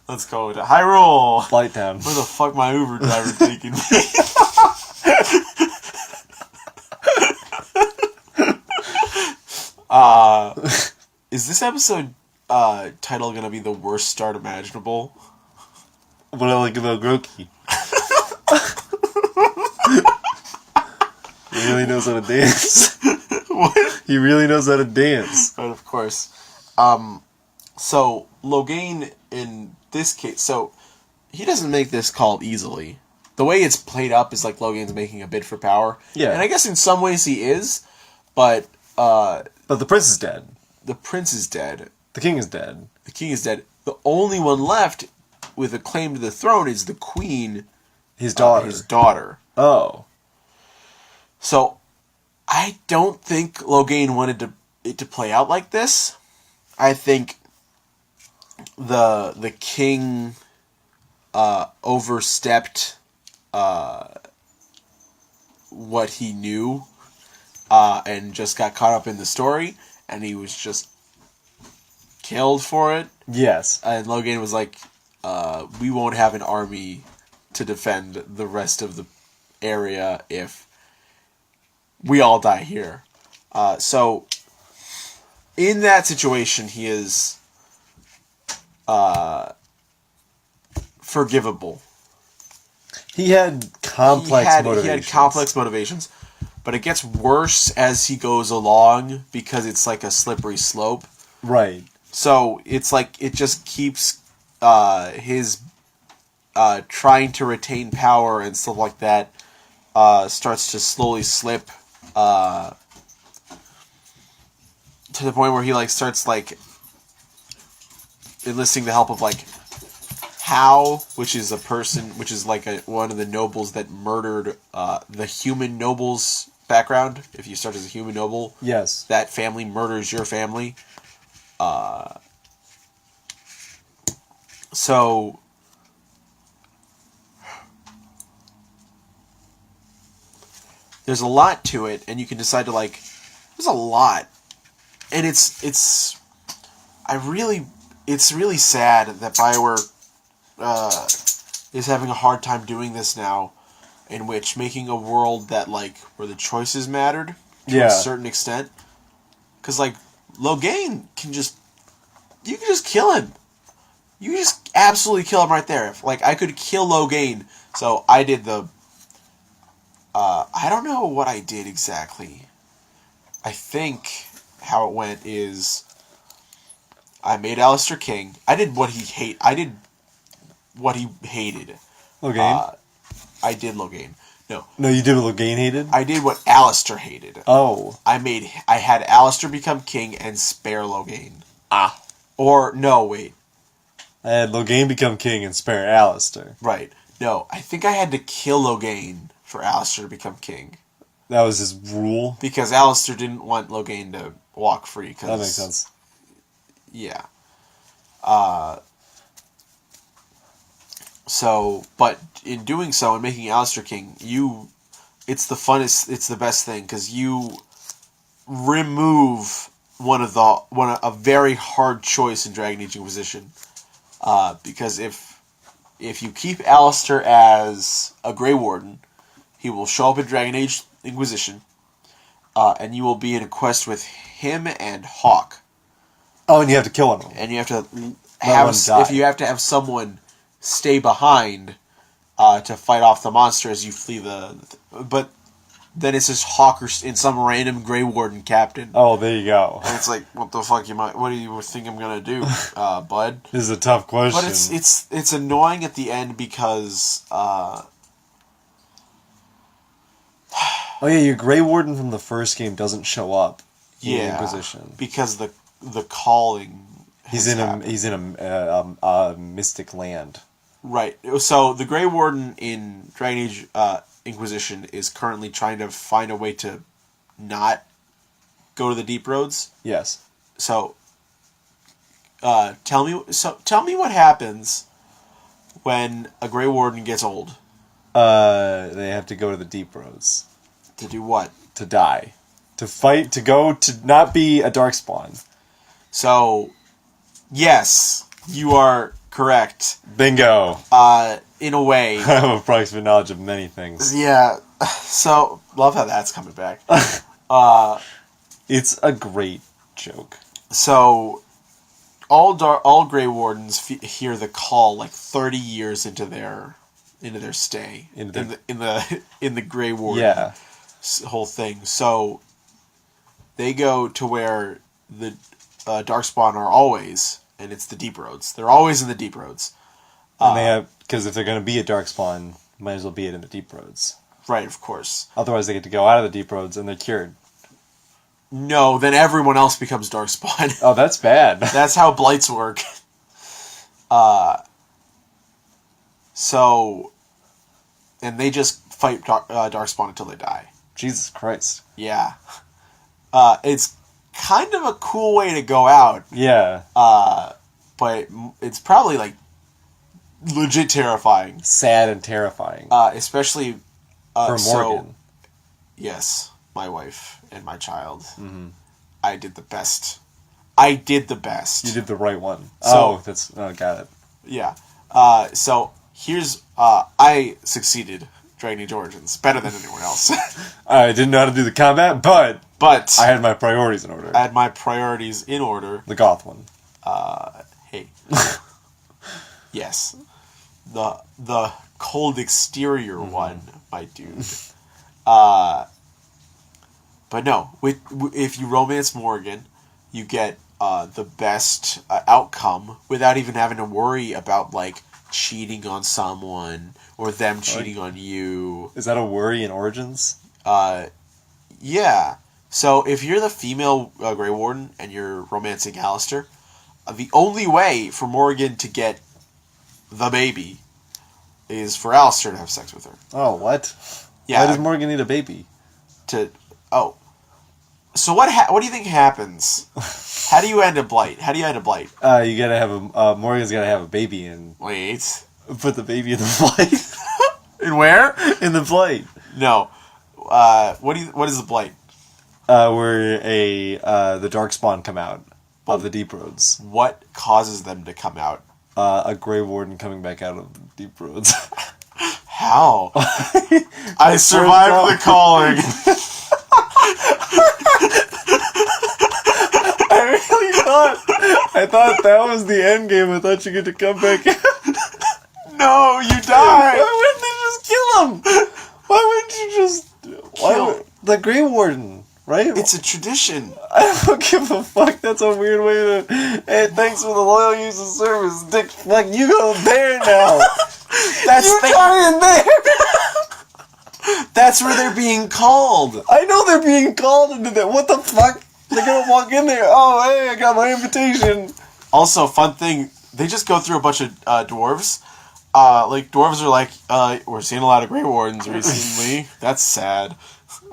Let's go to Hyrule. Flight Town. Where the fuck my Uber driver taking me? Is this episode title gonna be the worst start imaginable? What I like about Grookey. He really knows how to dance. What? He really knows how to dance. But of course. So Logain in this case, so he doesn't make this call easily. The way it's played up is like Logain's making a bid for power. Yeah. And I guess in some ways he is, but the prince is dead. The prince is dead. The king is dead. The king is dead. The only one left with a claim to the throne is the queen. His daughter. His daughter. Oh. So, I don't think Logain wanted it to play out like this. I think the king overstepped what he knew and just got caught up in the story, and he was just killed for it. Yes. And Logain was like, we won't have an army to defend the rest of the area if we all die here. So, in that situation, he is forgivable. He had complex motivations. He had complex motivations, but it gets worse as he goes along because it's like a slippery slope. Right. So it's like it just keeps his trying to retain power and stuff like that starts to slowly slip to the point where he like starts like enlisting the help of like How, which is a person, which is like one of the nobles that murdered the human nobles background. If you start as a human noble, Yes. that family murders your family. So there's a lot to it, and you can decide to like. There's a lot, and it's really sad that BioWare is having a hard time doing this now, in which making a world that like where the choices mattered to a certain extent, because like Logain can just kill him. You can just absolutely kill him right there. Like I could kill Logain, so I did the. I don't know what I did exactly. I think how it went is I made Alistair king. I did what he hated. Logain? I did Logain. No, you did what Logain hated? I did what Alistair hated. Oh. I had Alistair become king and spare Logain. Ah. Or, no, wait. I had Logain become king and spare Alistair. Right. No, I think I had to kill Logain for Alistair to become king. That was his rule? Because Alistair didn't want Logain to walk free. That makes sense. Yeah. So, but in doing so and making Alistair king, it's the funnest, it's the best thing, because you remove a very hard choice in Dragon Age Inquisition. Because if you keep Alistair as a Grey Warden, he will show up in Dragon Age Inquisition, and you will be in a quest with him and Hawk. Oh, and you have to kill him. And you have to have someone stay behind to fight off the monster as you flee but then it's just Hawk or in some random Grey Warden captain. Oh, there you go. And it's like, what the fuck what do you think I'm gonna do, bud? This is a tough question. But it's annoying at the end because oh yeah, your Grey Warden from the first game doesn't show up in Inquisition. Because the calling he's in a mystic land. Right. So the Grey Warden in Dragon Age Inquisition is currently trying to find a way to not go to the Deep Roads. Yes. So tell me what happens when a Grey Warden gets old. They have to go to the Deep Roads. To do what? To die. To fight, to not be a Darkspawn. So, yes, you are correct. Bingo. In a way. I have approximate knowledge of many things. Yeah. So, love how that's coming back. It's a great joke. So, all Grey Wardens hear the call like 30 years into their stay in the Grey Warden whole thing. So, they go to where the Darkspawn are always, and it's the Deep Roads. They're always in the Deep Roads. And they have, because if they're going to be a Darkspawn, might as well be it in the Deep Roads. Right, of course. Otherwise, they get to go out of the Deep Roads and they're cured. No, then everyone else becomes Darkspawn. Oh, that's bad. That's how blights work. So, and they just fight Darkspawn until they die. Jesus Christ. Yeah. It's kind of a cool way to go out. Yeah. But it's probably like legit terrifying. Sad and terrifying. Especially for Morgan. Yes, my wife and my child. Mm-hmm. I did the best. You did the right one. So, got it. Yeah. So here's I succeeded Dragon Age Origins better than anyone else. I didn't know how to do the combat, but I had my priorities in order. The goth one. Hey. Yes. The cold exterior one, my dude. But no, if you romance Morgan, you get the best outcome without even having to worry about like cheating on someone or them cheating on you. Is that a worry in Origins? Yeah. So if you're the female Grey Warden and you're romancing Alistair, the only way for Morgan to get the baby is for Alistair to have sex with her. Oh, what? Yeah. Why does Morgan need a baby? So what do you think happens? How do you end a blight? You gotta have Morgan's gotta have a baby and Wait. put the baby in the blight. In where? In the blight. No. What is the blight? Where the Darkspawn come out of the Deep Roads. What causes them to come out? A Grey Warden coming back out of the Deep Roads. How? I survived the calling. I thought that was the end game. I thought you get to come back out. No, you die. Why wouldn't they just kill him? Why wouldn't you just the Grey Warden? Right? It's a tradition. I don't give a fuck. That's a weird way to. Hey, thanks for the loyal use of service, Dick. Fuck, you go there now. That's dying there. That's where they're being called. I know they're being called into that. What the fuck? They're gonna walk in there. Oh, hey, I got my invitation. Also, fun thing. They just go through a bunch of dwarves. Dwarves are like, we're seeing a lot of Grey Wardens recently. That's sad.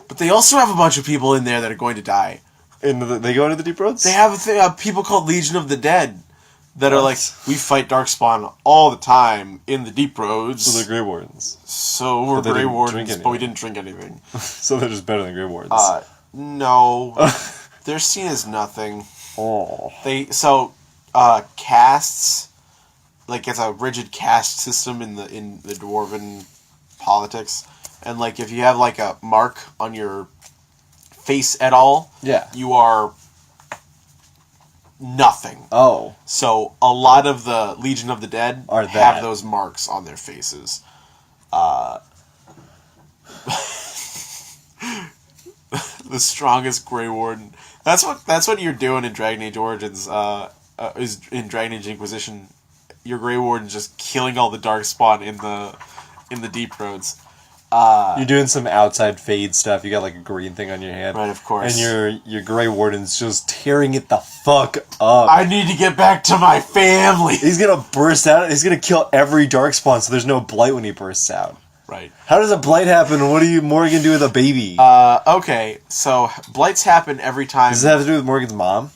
But they also have a bunch of people in there that are going to die. They go into the Deep Roads? They have people called Legion of the Dead that are like, we fight Darkspawn all the time in the Deep Roads. So they're Grey Wardens. So we're Grey Wardens, but we didn't drink anything. So they're just better than Grey Wardens. No. They're seen as nothing. Oh. Castes, like it's a rigid caste system in the dwarven politics. And, like, if you have, like, a mark on your face at all, yeah, you are nothing. Oh. So, a lot of the Legion of the Dead have those marks on their faces. The strongest Grey Warden. That's what you're doing in Dragon Age Origins, is in Dragon Age Inquisition. Your Grey Warden's just killing all the Darkspawn in the Deep Roads. You're doing some outside fade stuff. You got like a green thing on your hand, right? Of course. And your Grey Warden's just tearing it the fuck up. I need to get back to my family. He's gonna burst out. He's gonna kill every Darkspawn, so there's no blight when he bursts out. Right. How does a blight happen? And what do Morgan do with a baby? Okay. So blights happen every time. Does it have to do with Morgan's mom?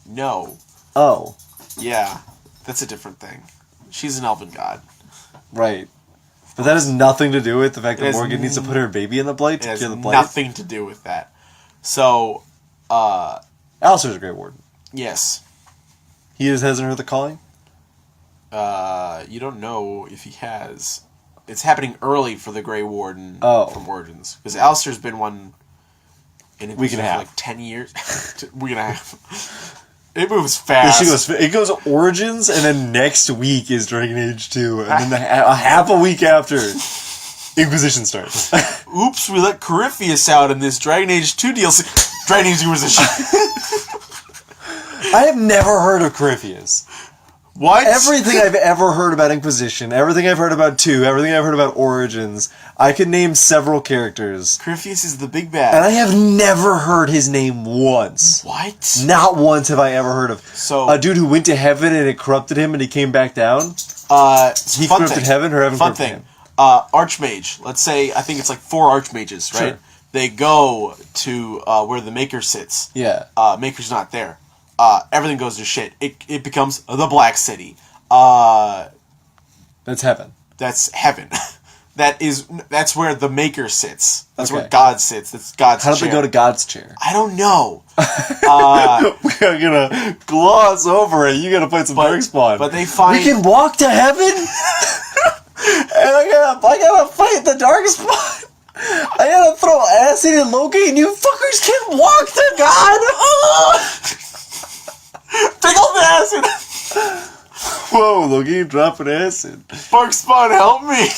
No. Oh. Yeah, that's a different thing. She's an elven god. Right. But that has nothing to do with the fact that Morgan needs to put her baby in the blight to kill the blight? It has nothing to do with that. So, Alistair's a Grey Warden. Yes. He hasn't heard the calling? You don't know if he has. It's happening early for the Grey Warden from Origins. Because Alistair's been one in a week and a half. For like 10 years. Week and a half. It moves fast. It goes Origins, and then next week is Dragon Age 2, and then a half a week after, Inquisition starts. Oops, we let Corypheus out in this Dragon Age 2 DLC. Dragon Age Inquisition. I have never heard of Corypheus. What? Everything I've ever heard about Inquisition, everything I've heard about 2, everything I've heard about Origins, I could name several characters. Corypheus is the big bad. And I have never heard his name once. What? Not once have I ever heard of. So, a dude who went to heaven and it corrupted him and he came back down? He corrupted heaven or heaven corrupted him? Archmage. Let's say, I think it's like 4 Archmages, right? Sure. They go to where the Maker sits. Yeah. Maker's not there. Everything goes to shit. It becomes the Black City. That's heaven. That's heaven. That's where the Maker sits. That's okay. where God sits. That's God's chair. How did they go to God's chair? I don't know. We're gonna gloss over it. You gotta play some Darkspawn. But they find... We can walk to heaven? And I gotta fight the Darkspawn? I gotta throw acid in Loki and you fuckers can walk to God? Take all the acid! Whoa, Loki, dropping acid. Darkspawn, help me!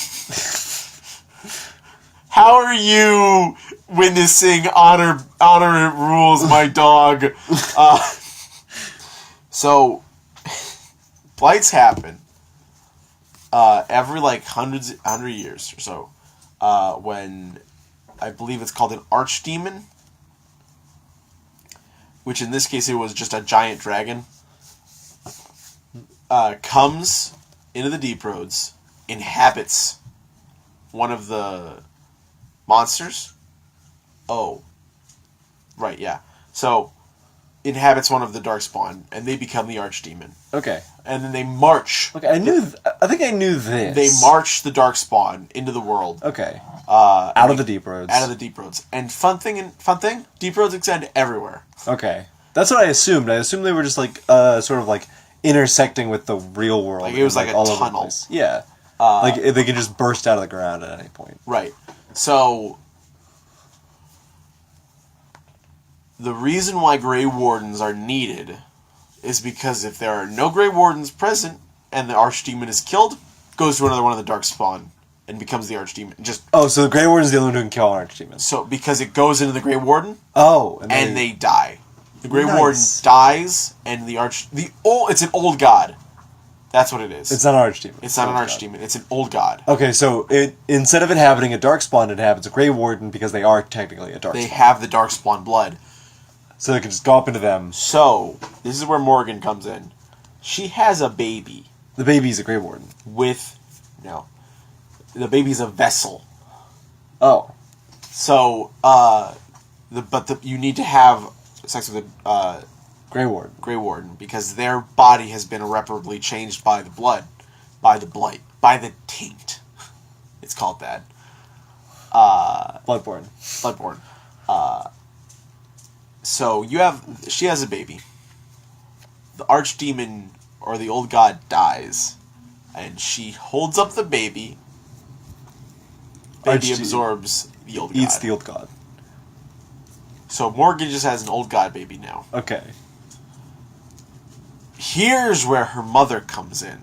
How are you witnessing honor rules, my dog? So, blights happen every like 100 years or so. When I believe it's called an archdemon, which in this case it was just a giant dragon, comes into the deep roads, inhabits one of the monsters. Oh, right, yeah. So, inhabits one of the Darkspawn, and they become the Archdemon. Okay. And then they march. Okay, I think I knew this. They march the Darkspawn into the world. Okay. Out of the deep roads. Out of the deep roads. And fun thing, deep roads extend everywhere. Okay. That's what I assumed. I assumed they were just like, sort of like, intersecting with the real world. Like it was like a all over the tunnel. place. Yeah. Like, they could just burst out of the ground at any point. Right. So, the reason why Grey Wardens are needed is because if there are no Grey Wardens present and the Archdemon is killed, goes to another one of the Darkspawn and becomes the Archdemon. So the Grey Warden's the only one who can kill an Archdemon. So, because it goes into the Grey Warden, and they die. The Grey Warden dies, and it's an old god. That's what it is. It's not an Archdemon. It's not an Archdemon. It's an old god. Okay, so instead of inhabiting a Darkspawn, it inhabits a Grey Warden because they are technically a Darkspawn. They have the Darkspawn blood. So they can just go up into them. So, this is where Morgan comes in. She has a baby. The baby's a Grey Warden. The baby's a vessel. Oh. So, you need to have sex with a Grey Warden. Grey Warden because their body has been irreparably changed by the blood, by the blight, by the taint. It's called that. Bloodborne. Bloodborne. So she has a baby. The Archdemon or the old god dies, and she holds up the baby. Baby absorbs the old god. Eats the old god. So Morgan just has an old god baby now. Okay. Here's where her mother comes in.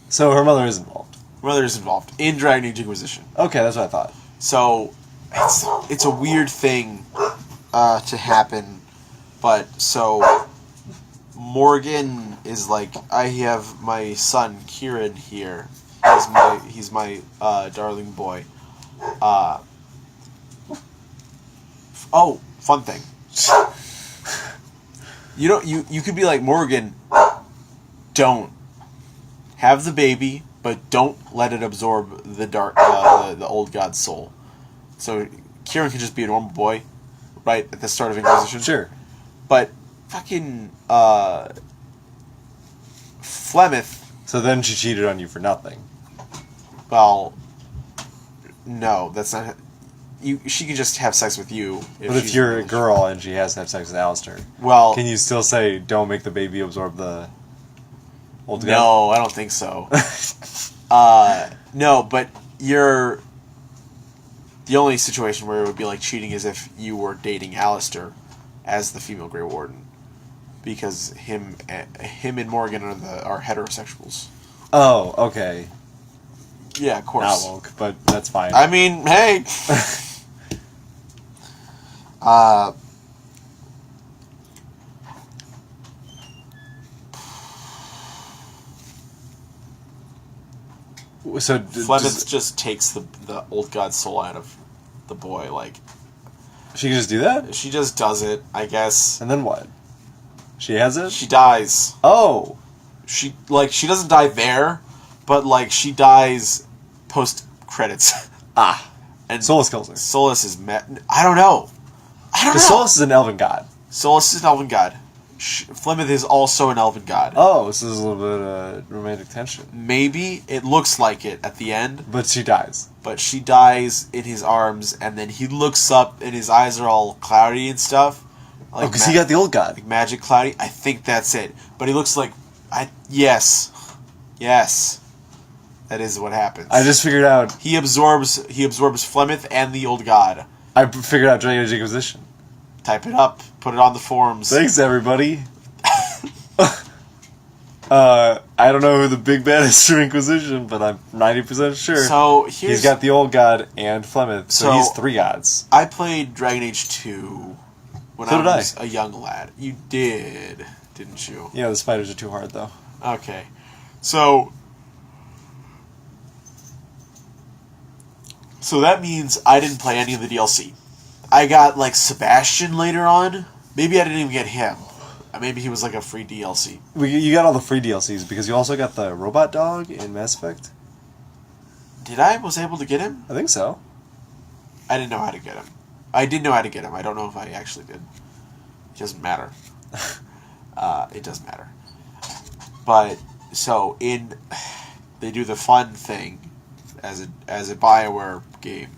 So her mother is involved. Her mother is involved in Dragon Age Inquisition. Okay, that's what I thought. So it's a weird thing to happen, but so Morgan is like, I have my son Kieran here. He's my darling boy. Oh, fun thing. You could be like, Morgan, don't have the baby, but don't let it absorb the old god's soul. So Kieran can just be a normal boy, right, at the start of Inquisition. Sure. But fucking Flemeth. So then she cheated on you for nothing. Well, no, that's not. She can just have sex with you. But if you're a girl and she has to have sex with Alistair, well, can you still say, don't make the baby absorb the old god? No, I don't think so. No, but the only situation where it would be like cheating is if you were dating Alistair as the female Grey Warden, because him and Morgan are heterosexuals. Oh, okay. Yeah, of course. Not woke, but that's fine. I mean, hey. So Flemeth just takes the old god's soul out of the boy. Like, she can just do that? she just does it, I guess. And then what? She has it? She dies. Oh. She doesn't die there, but like she dies post credits. Ah. And Solus kills her. Solus is I don't know. Because Solus is an elven god. Solus is an elven god. Flemeth is also an elven god. Oh, so there's a little bit of romantic tension. Maybe. It looks like it at the end. But she dies. But she dies in his arms, and then he looks up, and his eyes are all cloudy and stuff. Like because he got the old god. Like magic cloudy. I think that's it. But he looks like... Yes. That is what happens. I just figured out... He absorbs Flemeth and the old god. I figured out Dragon Age Inquisition. Type it up. Put it on the forums. Thanks, everybody. I don't know who the big bad is for Inquisition, but I'm 90% sure. So he's got the old god and Flemeth, so he's 3 gods. I played Dragon Age 2 when So I did was a young lad. You did. didn't you? Yeah, the spiders are too hard, though. Okay. So that means I didn't play any of the DLC. I got, like, Sebastian later on. Maybe I didn't even get him. Maybe he was, like, a free DLC. You got all the free DLCs, because you also got the robot dog in Mass Effect. Was able to get him? I think so. I didn't know how to get him. I did know how to get him. I don't know if I actually did. It doesn't matter. It does matter. But, so, they do the fun thing as a BioWare game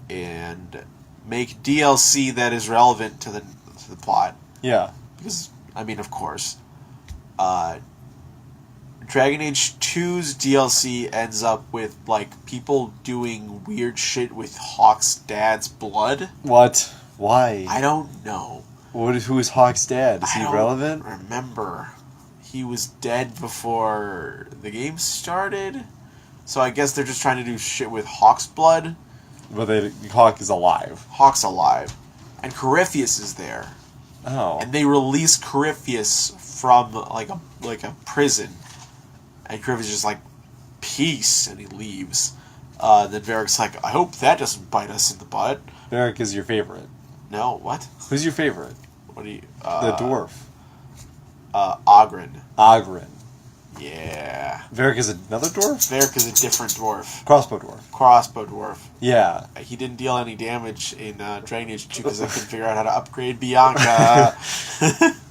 and make DLC that is relevant to the plot. Yeah. Because, I mean, of course. Dragon Age 2's DLC ends up with, like, people doing weird shit with Hawk's dad's blood. What? Why? I don't know. Who is Hawk's dad? Is he relevant? I don't remember. He was dead before the game started. So I guess they're just trying to do shit with Hawk's blood. But Hawk is alive. Hawk's alive. And Corypheus is there. Oh. And they release Corypheus from like a prison. And Corypheus is just like, peace, and he leaves. Then Varric's like, I hope that doesn't bite us in the butt. Varric is your favorite. No, what? Who's your favorite? What do you... the dwarf. Ogren. Ogren. Yeah. Varric is another dwarf? Varric is a different dwarf. Crossbow dwarf. Crossbow dwarf. Yeah. He didn't deal any damage in Dragon Age 2 because I couldn't figure out how to upgrade Bianca.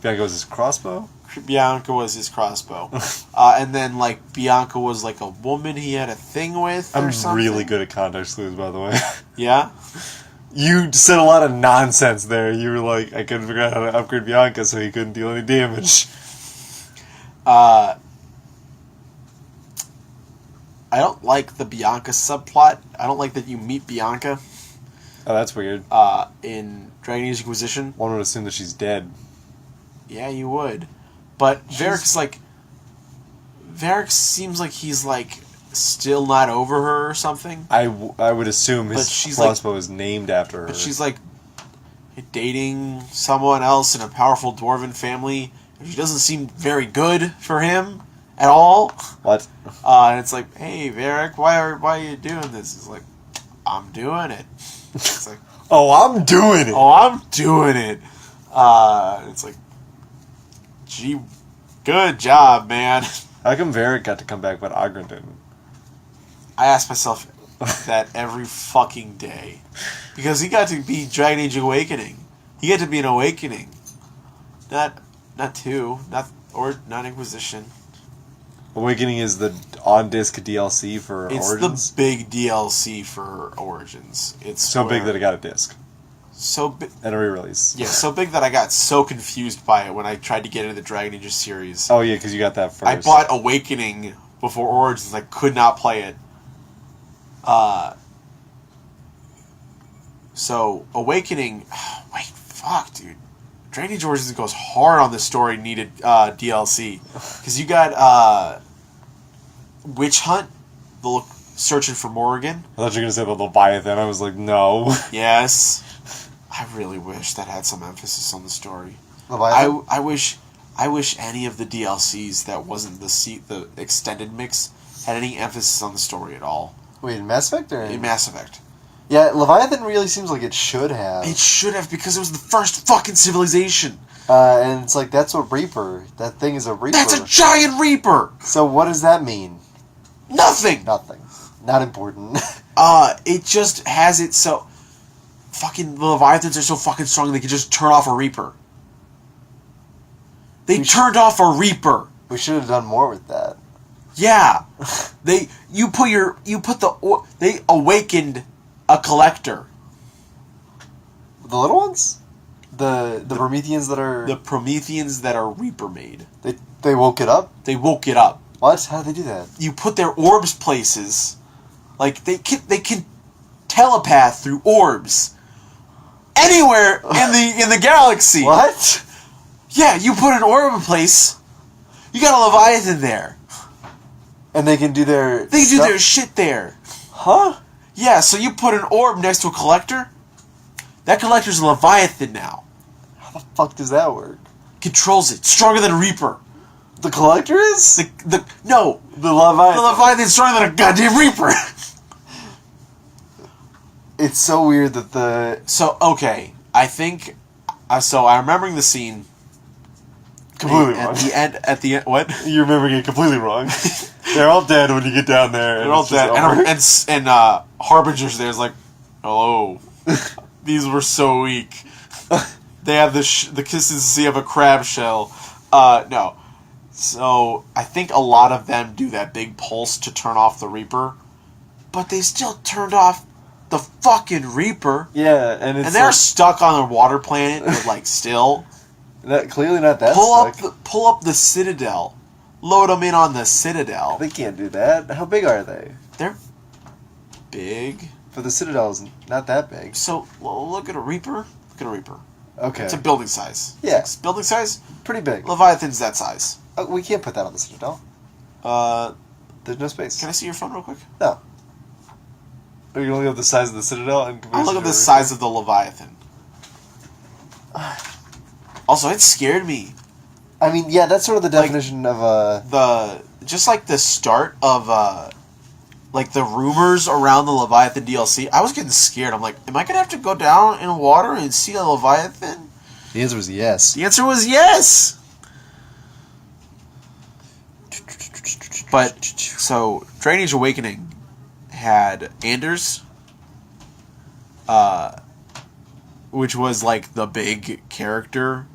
Bianca was his crossbow? Bianca was his crossbow. And then, like, Bianca was, like, a woman he had a thing with or something. I'm really good at context clues, by the way. Yeah? You said a lot of nonsense there. You were like, I couldn't figure out how to upgrade Bianca so he couldn't deal any damage. I don't like the Bianca subplot. I don't like that you meet Bianca. Oh, that's weird. In Dragon Age Inquisition. One would assume that she's dead. Yeah, you would. But Varric's Varric seems like he's, like, still not over her or something. I would assume his crossbow is named after her. But she's, like, dating someone else in a powerful dwarven family. She doesn't seem very good for him at all. What? And it's like, hey, Varric, why are you doing this? He's like, I'm doing it. It's like, oh, I'm doing it. Oh, I'm doing it. It's like, gee, good job, man. How come Varric got to come back but Ogren didn't? I ask myself that every fucking day. Because he got to be Dragon Age Awakening. He got to be an Awakening. Not 2, not Inquisition. Awakening is the on-disc DLC for Origins? It's the big DLC for Origins. It's so big that it got a disc. So big. And a re-release. Yeah, so big that I got so confused by it when I tried to get into the Dragon Age series. Oh, yeah, because you got that first. I bought Awakening before Origins. I could not play it. So, Awakening... Wait, fuck, dude. Dragon Age Origins goes hard on the story-needed DLC. Because you got Witch Hunt, searching for Morrigan. I thought you were going to say the Leviathan. I was like, no. Yes. I really wish that had some emphasis on the story. Leviathan? I wish any of the DLCs that wasn't the extended mix had any emphasis on the story at all. Wait, in Mass Effect or In Mass Effect. Yeah, Leviathan really seems like it should have. It should have, because it was the first fucking civilization. And it's like, that's what Reaper. That thing is a Reaper. That's a giant Reaper! So what does that mean? Nothing! Nothing. Not important. It just has it so... Fucking the Leviathans are so fucking strong they can just turn off a Reaper. They turned off a Reaper! We should have done more with that. Yeah. They awakened a collector. The little ones? The Prometheans that are... The Prometheans that are Reaper made. They woke it up? They woke it up. What? How did they do that? You put their orbs places. Like, they can telepath through orbs. Anywhere in the galaxy. What? Yeah, you put an orb in place. You got a Leviathan there. And they can do their... They can do their shit there. Huh? Yeah, so you put an orb next to a collector. That collector's a Leviathan now. How the fuck does that work? controls it. Stronger than a Reaper. The Collector is? The Leviathan. The Leviathan's stronger than a goddamn Reaper. It's so weird that the... So, okay. I think... so, I'm remembering the scene... Completely wrong. At the end... What? You're remembering it completely wrong. They're all dead when you get down there. They're all dead. And Harbinger's there's like, hello. These were so weak. They have the consistency of a crab shell. No. So, I think a lot of them do that big pulse to turn off the Reaper. But they still turned off the fucking Reaper. Yeah, and it's... And they're stuck on a water planet, but like, still... clearly not that stuck. Pull up the Citadel. Load them in on the Citadel. They can't do that. How big are they? They're big. But the Citadel's not that big. So, look at a Reaper. Look at a Reaper. Okay. It's a building size. Yeah. Building size? Pretty big. Leviathan's that size. We can't put that on the Citadel. There's no space. Can I see your phone real quick? No. Are you going to look up the size of the Citadel? I'll look at the size of the Leviathan. Also, it scared me. I mean, yeah, that's sort of the definition of just like the start of like the rumors around the Leviathan DLC. I was getting scared. I'm like, am I gonna have to go down in water and see a Leviathan? The answer was yes. The answer was yes. But so Dragon Age Awakening had Anders, which was like the big character.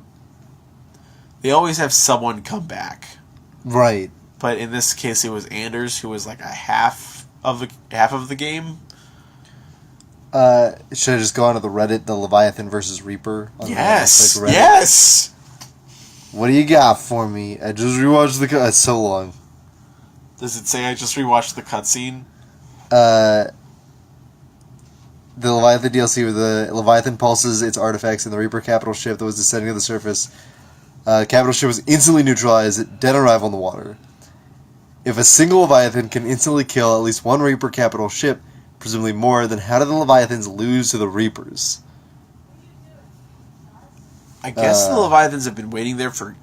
They always have someone come back, right? But in this case, it was Anders, who was like a half of the game. Should I just go onto the Reddit, the Leviathan versus Reaper? Yes, yes. What do you got for me? I just rewatched the. It's so long. Does it say I just rewatched the cutscene? The Leviathan DLC, where the Leviathan pulses its artifacts in the Reaper capital ship that was descending to the surface. Capital ship was instantly neutralized, dead on arrival in the water. If a single Leviathan can instantly kill at least one Reaper capital ship, presumably more, then how do the Leviathans lose to the Reapers? I guess the Leviathans have been waiting there for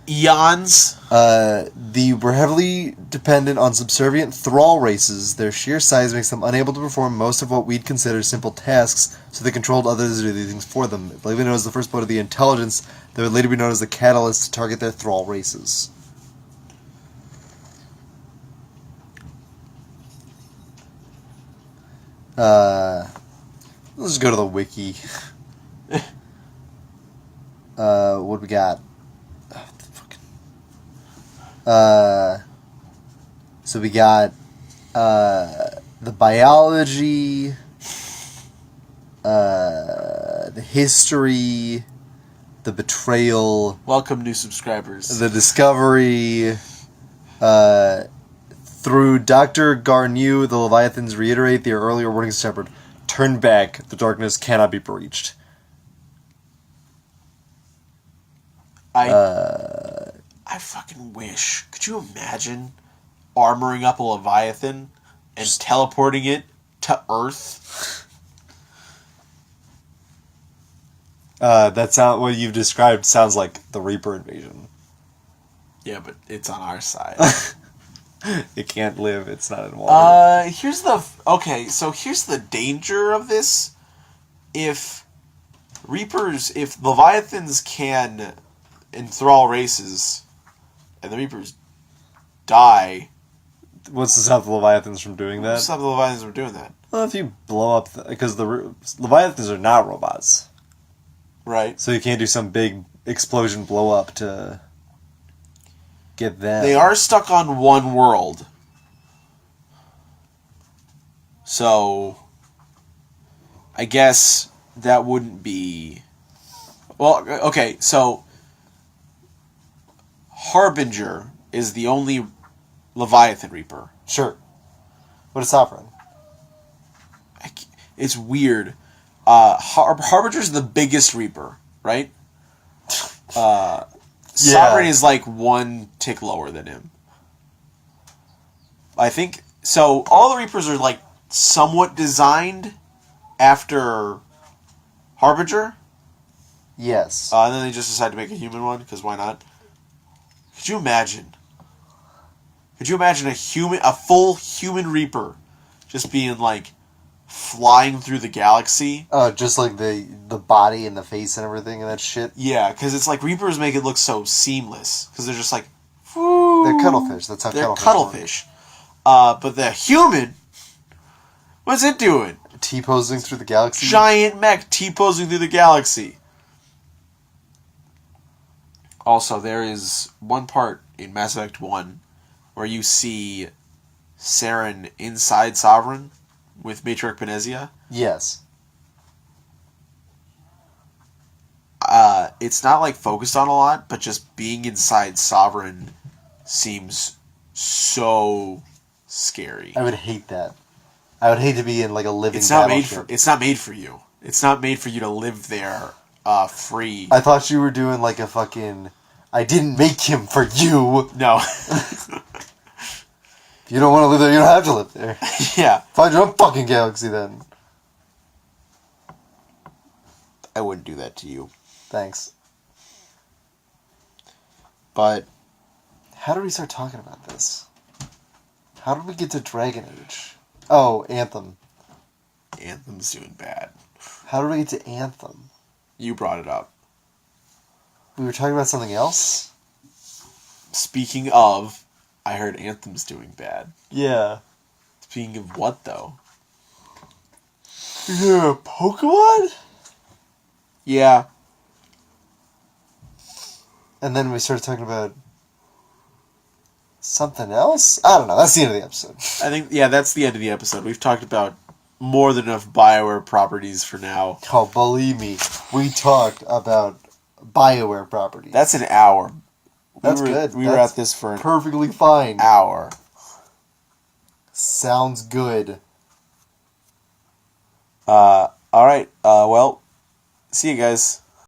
eons. They were heavily dependent on subservient thrall races. Their sheer size makes them unable to perform most of what we'd consider simple tasks, so they controlled others to do these things for them. Believing it was the first blood of the intelligence that would later be known as the catalyst to target their thrall races. Let's go to the wiki. What we got? So we got the biology, the history, the betrayal. Welcome, new subscribers. The discovery. Through Dr. Garneau, the Leviathans reiterate their earlier warnings to Shepard. Turn back. The darkness cannot be breached. I fucking wish. Could you imagine armoring up a Leviathan and teleporting it to Earth? What you've described sounds like the Reaper invasion. Yeah, but it's on our side. It can't live. It's not in water. Here's the danger of this. If Leviathans can enthrall races, and the Reapers die. What's to stop the Leviathans from doing that? What's to stop the Leviathans from doing that? Well, if you blow up... Because the Leviathans are not robots. Right. So you can't do some big explosion blow up to get them. They are stuck on one world. So, I guess that wouldn't be... Well, okay, so... Harbinger is the only Leviathan Reaper. Sure. What is Sovereign? It's weird. Harbinger's the biggest Reaper, right? Sovereign is like one tick lower than him. I think... So, all the Reapers are like somewhat designed after Harbinger. Yes. And then they just decided to make a human one, because why not? Could you imagine? A full human Reaper just being, like, flying through the galaxy? Oh, just like the body and the face and everything and that shit? Yeah, because it's like Reapers make it look so seamless, because they're just like... They're cuttlefish. That's how They're cuttlefish cuttlefish. But the human... What's it doing? T-posing through the galaxy? Giant mech T-posing through the galaxy. Also, there is one part in Mass Effect 1 where you see Saren inside Sovereign with Matriarch Benezia. Yes. It's not, like, focused on a lot, but just being inside Sovereign seems so scary. I would hate that. I would hate to be in, like, a living It's not made battleship. it's not made for you. It's not made for you to live there free. I thought you were doing, like, a fucking... I didn't make him for you! No. If you don't want to live there, you don't have to live there. Yeah. Find your own fucking galaxy, then. I wouldn't do that to you. Thanks. But... How did we start talking about this? How did we get to Dragon Age? Oh, Anthem. Anthem's doing bad. How did we get to Anthem? You brought it up. We were talking about something else? Speaking of, I heard Anthem's doing bad. Yeah. Speaking of what, though? Yeah, Pokemon? Yeah. And then we started talking about something else? I don't know. That's the end of the episode. I think, yeah, that's the end of the episode. We've talked about more than enough BioWare properties for now. Oh, believe me, we talked about BioWare properties. That's an hour. That's good. We were That's at this for an perfectly fine. hour. Sounds good. Alright, well, see you guys.